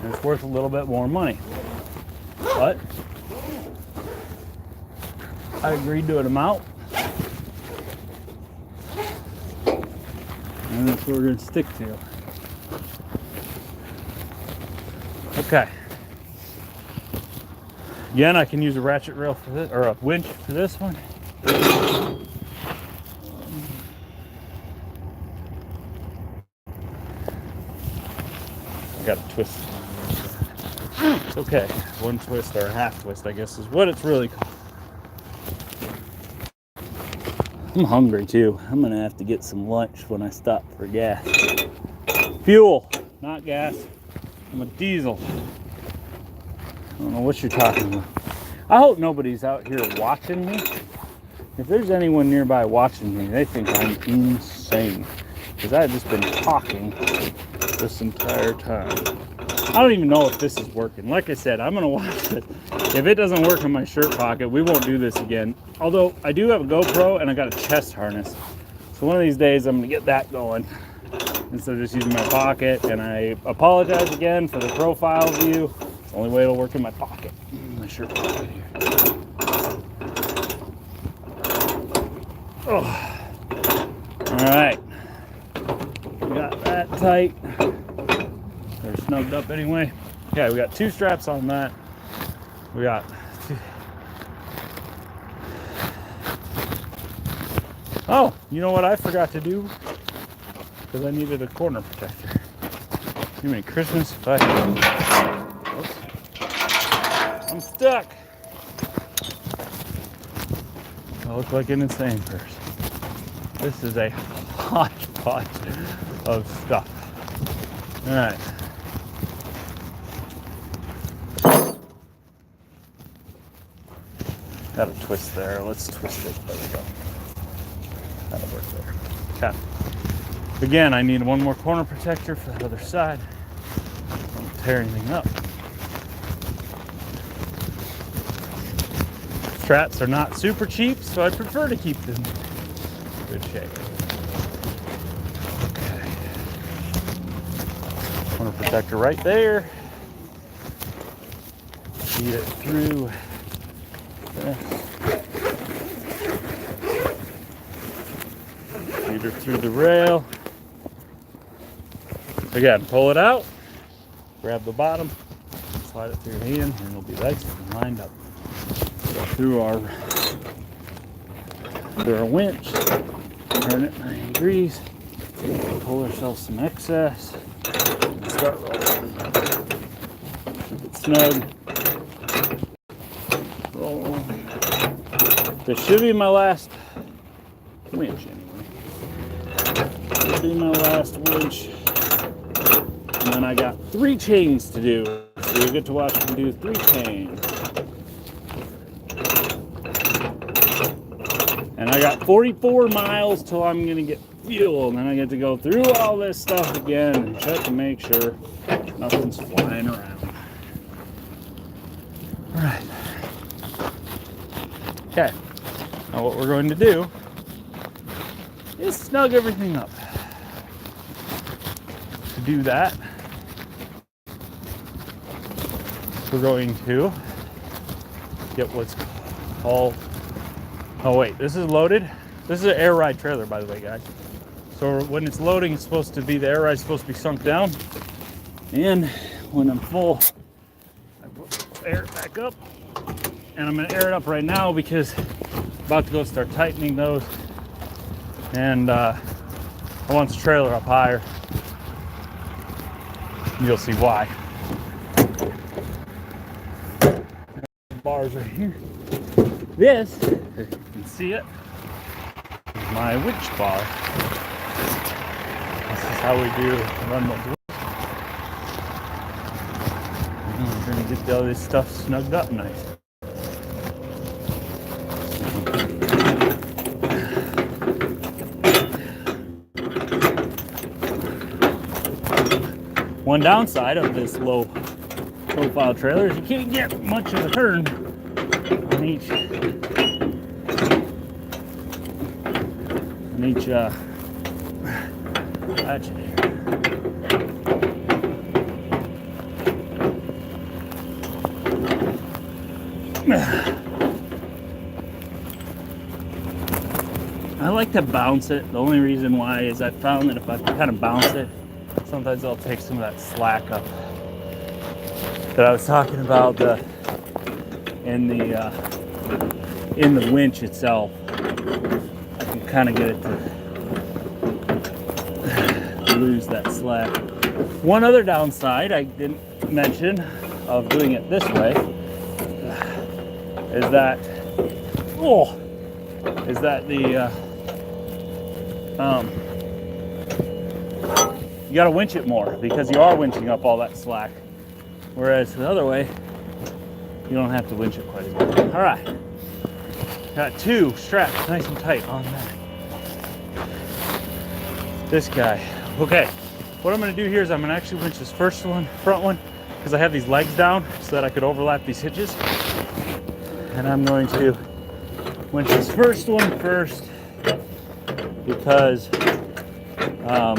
And it's worth a little bit more money. But I agreed to an amount. And that's what we're going to stick to. Okay. Again, I can use a ratchet rail for this, or a winch for this one. I got a twist. It's okay. One twist or a half twist, I guess, is what it's really called. I'm hungry too. I'm gonna have to get some lunch when I stop for gas. Fuel, not gas. I'm a diesel. I don't know what you're talking about. I hope nobody's out here watching me. If there's anyone nearby watching me, they think I'm insane. Because I've just been talking this entire time. I don't even know if this is working. Like I said, I'm going to watch it. If it doesn't work in my shirt pocket, we won't do this again. Although I do have a GoPro and I got a chest harness. So one of these days I'm going to get that going instead of just using my pocket. And I apologize again for the profile view. It's the only way it'll work in my pocket. My shirt pocket here. Oh. All right. We got that tight. They're snugged up anyway. Yeah, we got two straps on that. We got two. Oh, you know what I forgot to do? Because I needed a corner protector. Give me Christmas if I... Oops. I'm stuck. I look like an insane person. This is a hodgepodge of stuff. All right. Got a twist there. Let's twist it. There we go. That'll work there. Okay. Again, I need one more corner protector for the other side. Don't tear anything up. Straps are not super cheap, so I prefer to keep them in good shape. Okay. Corner protector right there. Feed it through this. Feed her through the rail. Again, pull it out, grab the bottom, slide it through your hand, and it'll be nice and lined up. Go through our winch, turn it 90 degrees, pull ourselves some excess, and start rolling. Keep it snug. Roll. This should be my last winch anyway. Should be my last winch. And then I got 3 chains to do. So you get to watch me do 3 chains. And I got 44 miles till I'm gonna get fuel, and then I get to go through all this stuff again and check to make sure nothing's flying around. All right. Okay. Now what we're going to do is snug everything up. To do that, we're going to get what's called... Oh wait, this is loaded. This is an air ride trailer, by the way, guys. So when it's loading, it's supposed to be, the air ride's supposed to be sunk down. And when I'm full, I air it back up. And I'm gonna air it up right now because I'm about to go start tightening those. And I want the trailer up higher. You'll see why. Bars right here. This, if you can see it, is my winch bar. This is how we do run those winches. We're going to get all this stuff snugged up nice. One downside of this low profile trailer is you can't get much of a turn on each hatchet here. I like to bounce it. The only reason why is I found that if I kind of bounce it, sometimes I'll take some of that slack up that I was talking about in the winch itself. I can kind of get it to lose that slack. One other downside I didn't mention of doing it this way is that you got to winch it more because you are winching up all that slack. Whereas the other way, you don't have to winch it quite as much. All right, got two straps nice and tight on that. This guy. Okay, what I'm going to do here is I'm going to actually winch this front one, because I have these legs down so that I could overlap these hitches. And I'm going to winch this first one first because I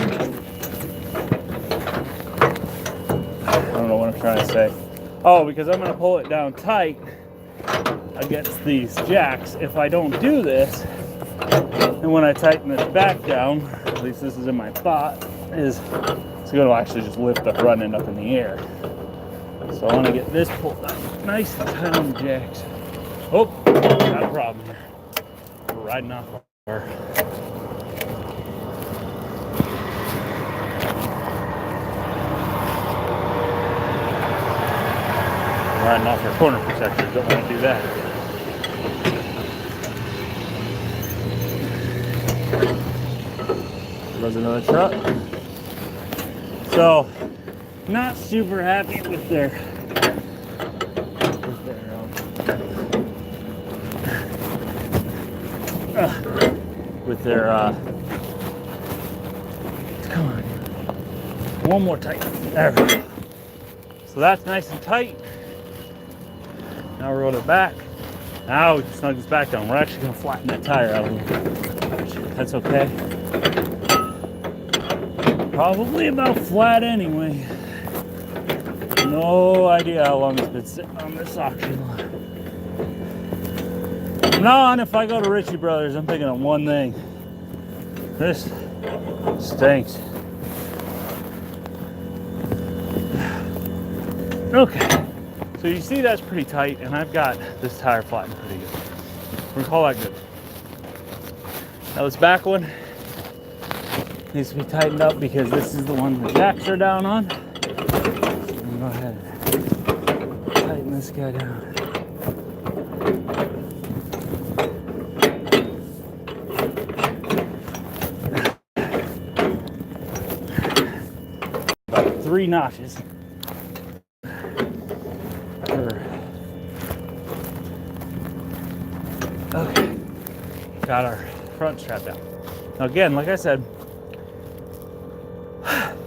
don't know what I'm trying to say. Oh, because I'm going to pull it down tight against these jacks. If I don't do this, and when I tighten this back down, at least this is in my thought, it's going to actually just lift the front end up in the air. So I want to get this pulled down nice and tight on the jacks. Oh, got a problem here. We're riding off our corner protectors. Don't want to do that. There's another truck. So, not super happy with their come on, one more tight. There we go. So that's nice and tight. Now we'll roll it back. Now we can snug this back down. We're actually going to flatten that tire out a little. That's okay. Probably about flat anyway. No idea how long it's been sitting on this auction line. From now on, if I go to Ritchie Brothers, I'm thinking of one thing. This stinks. Okay. So you see that's pretty tight, and I've got this tire flattened pretty good. We're gonna call that good. Now this back one needs to be tightened up because this is the one the jacks are down on. So I'm gonna go ahead and tighten this guy down. About 3 notches. Okay, got our front strap down. Now again, like I said, I'm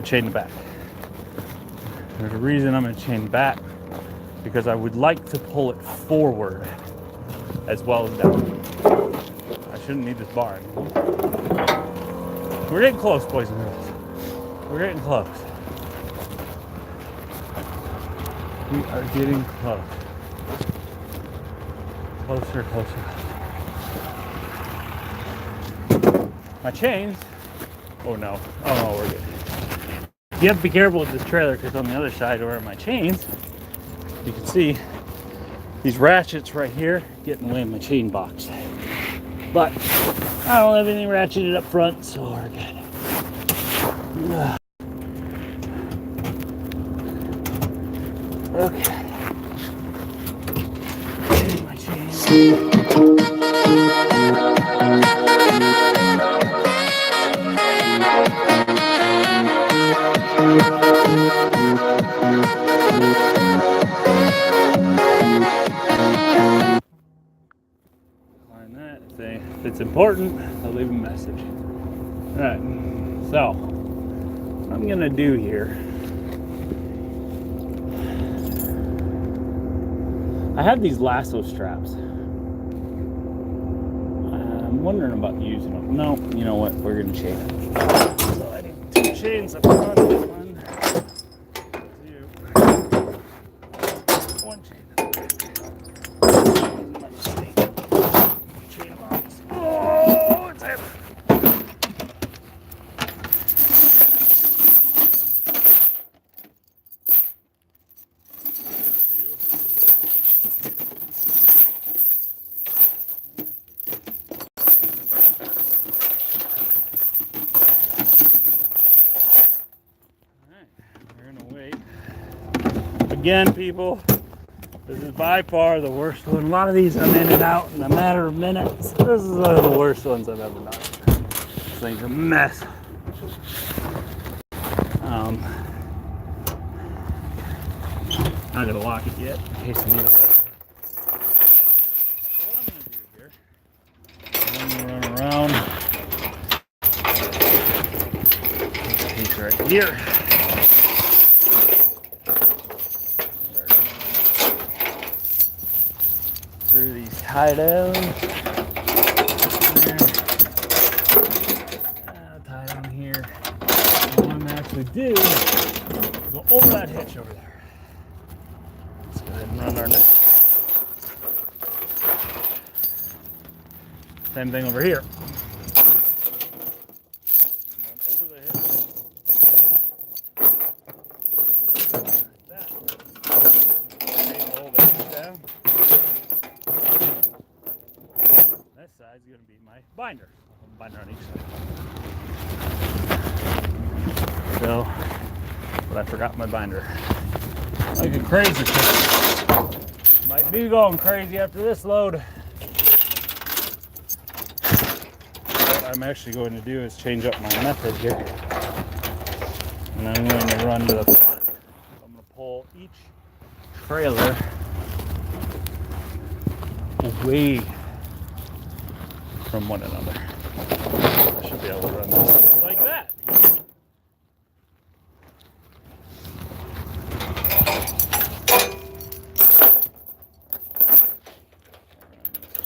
chaining the back. There's a reason I'm going to chain the back, because I would like to pull it forward as well as down. I shouldn't need this bar anymore. We're getting close, boys and girls. We're getting close. We are getting close. Closer, closer. My chains. Oh no. Oh no, we're good. You have to be careful with this trailer because on the other side where my chains, you can see these ratchets right here get in the way of my chain box. But I don't have anything ratcheted up front, so we're good. Okay. My chains. Find that. If it's important, I'll leave a message. Alright, so what I'm gonna do here, I have these lasso straps. I'm wondering about using them. No, you know what? We're gonna chain it. So I need 2 chains up front. 1, 2, 1 chain. Chain them on. Oh, it's heavy. Again, people, this is by far the worst one. A lot of these I'm in and out in a matter of minutes. This is one of the worst ones I've ever done. This thing's a mess. Not gonna lock it yet in case I need it. So what I'm gonna do here, I'm gonna run around this piece right here. Through these tie downs. Tie down here. And what I'm actually do is go over that hitch over there. Let's go ahead and run our neck. Same thing over here. Over the hitch. Like that. Hold that down. This side's going to be my binder. Binder on each side. So, but I forgot my binder. Like a crazy thing. Might be going crazy after this load. What I'm actually going to do is change up my method here. And I'm going to run to the front. I'm going to pull each trailer away from one another. I should be able to run this like that.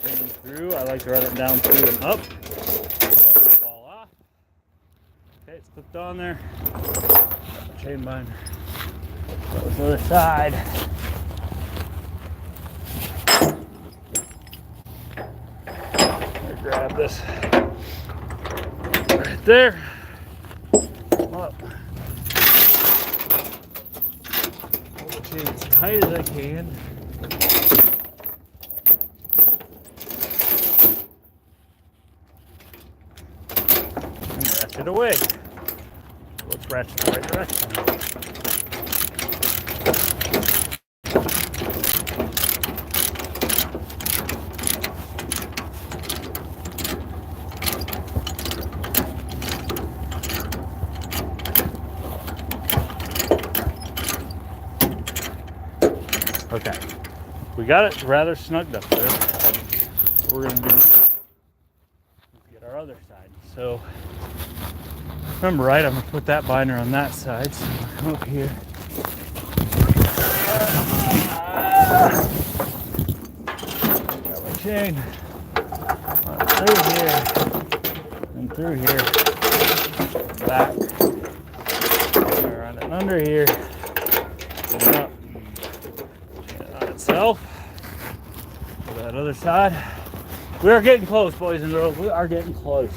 Spinning through. I like to run it down through and up. Let it fall off. Okay, it's clipped on there. Chain binder. Go to the other side. Grab this right there. Come up. Hold the chain as tight as I can. And ratchet away. Let's ratchet the right direction. Okay, we got it rather snugged up there. What we're gonna do is get our other side. So remember, right? I'm gonna put that binder on that side. So come up here. Got my chain through here and through here, back. Run it under here, and up. Itself to that other side. We are getting close, boys and girls. We are getting close.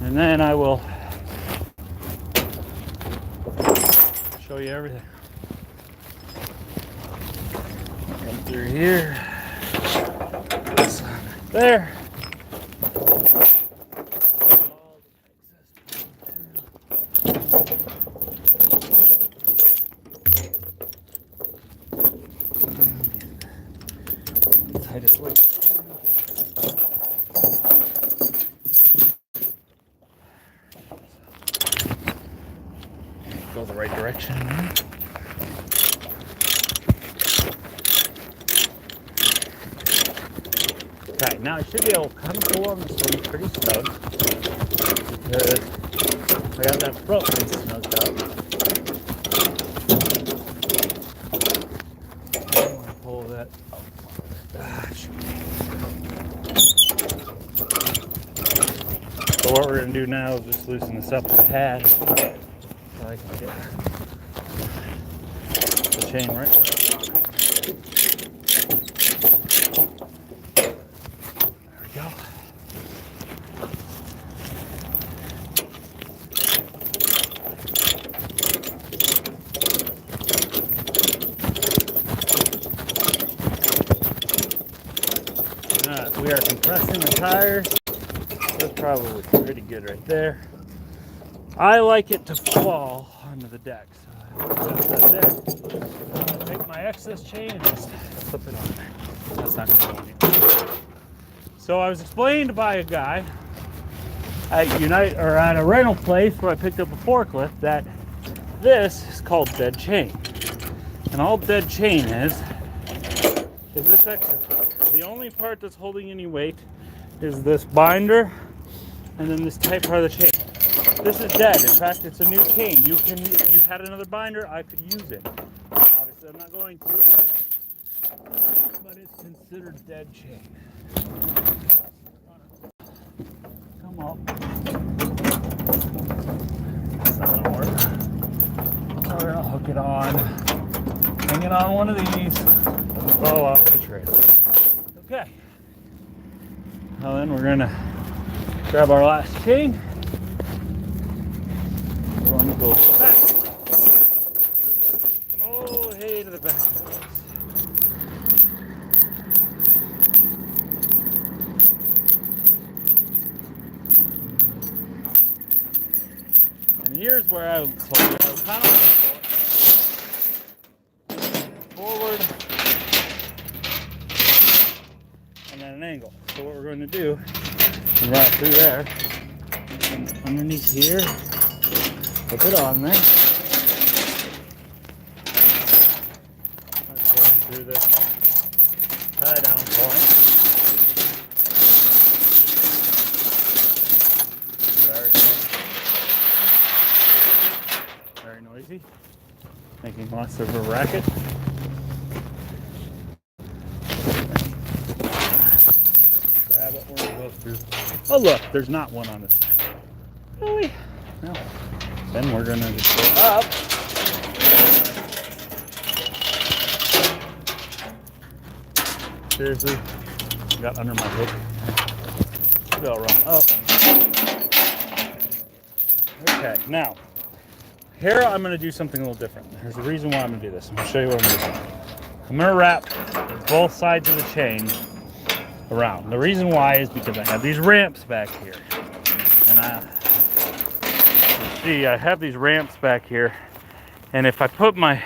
And then I will show you everything. Come through here. This one right there. Tightest link. Go the right direction. Okay, now I should be able to kind of pull on this one pretty snug because I got that front one snugged up. I'm gonna pull that. So what we're gonna do now is just loosen this up a tad so I can get the chain right. There we go. We are compressing the tires. That's probably pretty good right there. I like it to fall onto the deck. So I compress that deck. I'm gonna take my excess chain and just slip it on there. That's not gonna go anywhere. So I was explained by a guy at at a rental place where I picked up a forklift that this is called dead chain. And all dead chain is this extra part. The only part that's holding any weight is this binder and then this tight part of the chain. This is dead. In fact, it's a new chain. You've had another binder, I could use it. Obviously, I'm not going to, but it's considered dead chain. Come on. That's not gonna work. We're gonna hook it on. Hang it on one of these. Fall off the trailer. Okay. Well, then we're gonna grab our last chain. We're going to go back. Oh, hey to the back. And here's where I told you I was kind of forward. And then an angle. So what we're going to do is right through there and underneath here, put it on there. Let's go through this tie down point. Very noisy, making lots of a racket. Oh look, there's not one on this side. Really? No. Then we're gonna just go up. Seriously, got under my hook. Maybe I'll run up. Okay, now here I'm gonna do something a little different. There's a reason why I'm gonna do this. I'm gonna show you what I'm gonna do. I'm gonna wrap both sides of the chain around. The reason why is because I have these ramps back here. And I have these ramps back here. And if I put I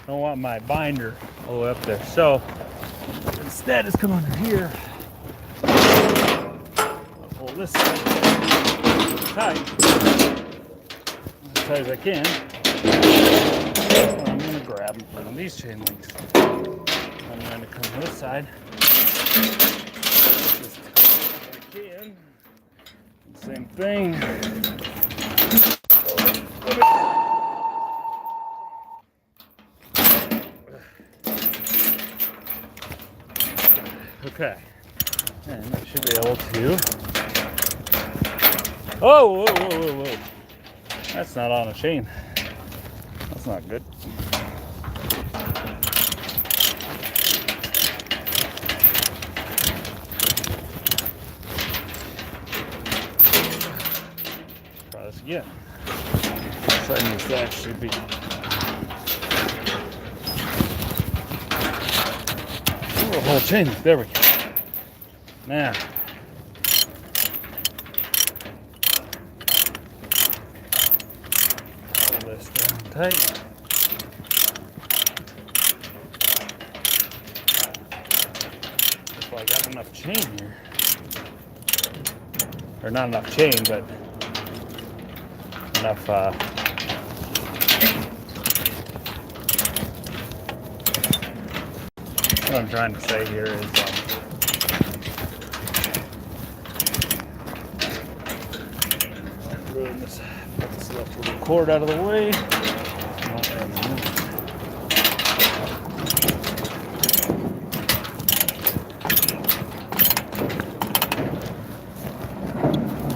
don't want my binder all the way up there. So instead it's come under here. I'll pull this side tight. As tight as I can. I'm going to grab one of these chain links. I'm going to come to this side. Just as tight as I can. Same thing. Okay. And I should be able to. Oh, whoa, whoa, whoa, whoa. That's not on a chain. That's not good. Try this again. So that needs to actually be. Ooh, a whole chain. There we go. Now. This down tight. If I got enough chain here, or not enough chain, but enough what I'm trying to say here is Let's put this little cord out of the way.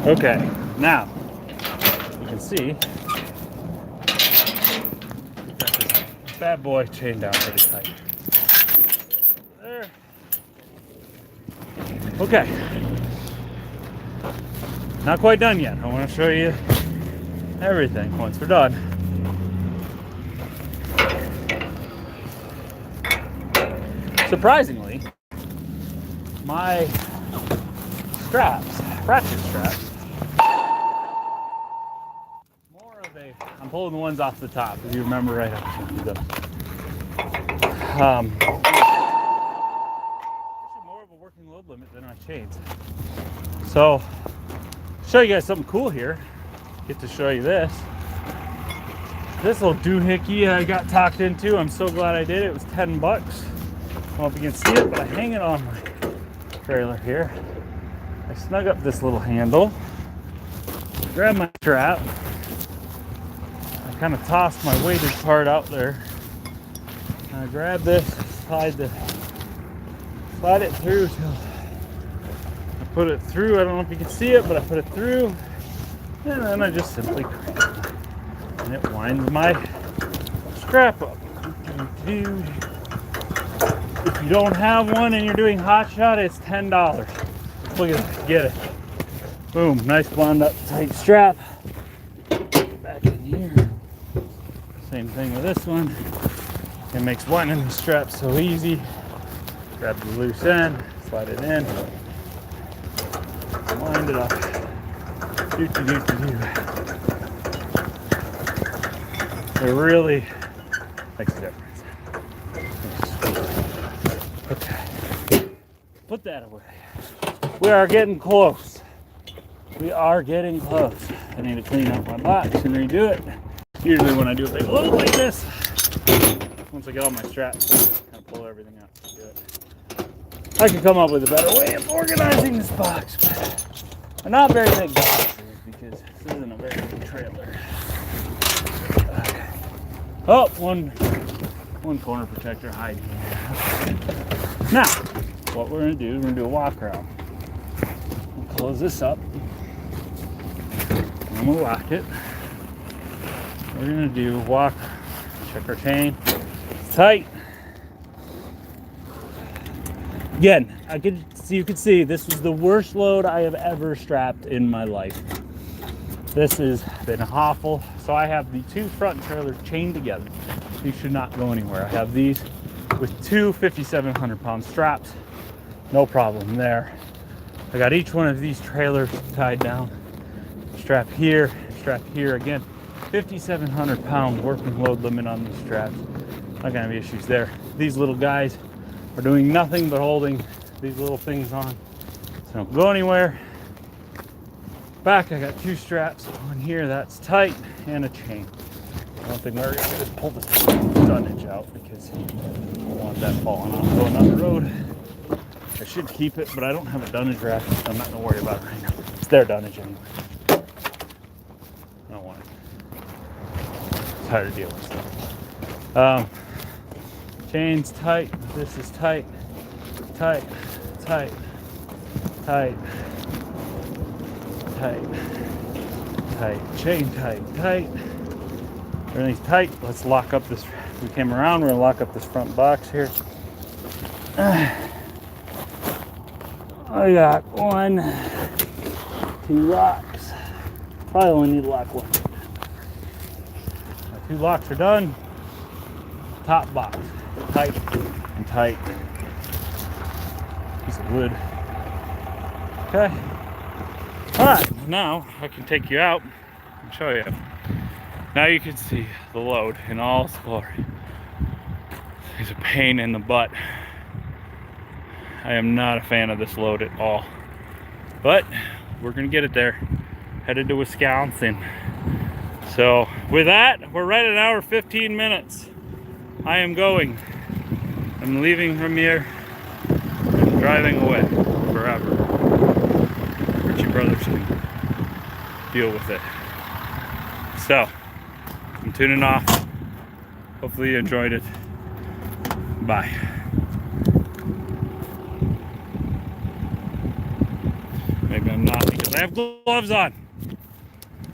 Okay, now you can see got this bad boy chained down pretty tight. There. Okay. Not quite done yet. I want to show you everything once we're done. Surprisingly, my straps, ratchet straps, more of a, I'm pulling the ones off the top, if you remember right, I showed you those. Actually more of a working load limit than my chains. So, show you guys something cool here. Get to show you this. This little doohickey I got talked into. I'm so glad I did. It was 10 bucks. I don't know if you can see it, but I hang it on my trailer here. I snug up this little handle, grab my strap. I kind of tossed my weighted part out there. And I grab this, slide it through till I put it through. I don't know if you can see it, but I put it through. And then I just simply crank it. And it winds my strap up. If you don't have one and you're doing hot shot, it's $10. Look at that, get it. Boom, nice wound up tight strap. Back in here. Same thing with this one. It makes winding the strap so easy. Grab the loose end, slide it in, wind it up. It really makes a difference. Okay, put that away. We are getting close. We are getting close. I need to clean up my box and redo it. Usually when I do a big load like this, once I get all my straps, kind of pull everything out to do it. I could come up with a better way of organizing this box, but they're not very big boxes because this isn't a very big trailer. Okay. Oh, one corner protector hiding here. Now, what we're going to do is we're going to do a walk around. We'll close this up. And we'll lock it. We're going to do a walk, check our chain. It's tight. Again, you could see this was the worst load I have ever strapped in my life. This has been awful. So I have the two front trailers chained together. These should not go anywhere. I have these with two 5,700 pound straps. No problem there. I got each one of these trailers tied down. Strap here, again. 5,700 pound working load limit on these straps. Not gonna have issues there. These little guys are doing nothing but holding these little things on, so don't go anywhere. Back, I got two straps on here that's tight and a chain. I don't think we're gonna just pull this dunnage out because I don't want that falling off going down the road. I should keep it, but I don't have a dunnage rack, so I'm not gonna worry about it right now. It's their dunnage anyway. I don't want it. It's hard to deal with stuff. Chain's tight. This is tight. Tight. Tight. Tight. Tight. Tight. Chain tight. Tight. Everything's tight. Let's lock up this. We came around. We're gonna lock up this front box here. I got 1, 2 locks. Probably only need to lock one. My 2 locks are done. Top box, tight and tight. Piece of wood. Okay. All right. Now I can take you out and show you. Now you can see the load in all its glory. It's a pain in the butt. I am not a fan of this load at all. But we're gonna get it there. Headed to Wisconsin. So with that, we're right at an hour 15 minutes. I am going. I'm leaving from here and driving away forever. Richie Brothers can deal with it. So I'm tuning off. Hopefully you enjoyed it. Bye. Maybe I'm not because I have gloves on.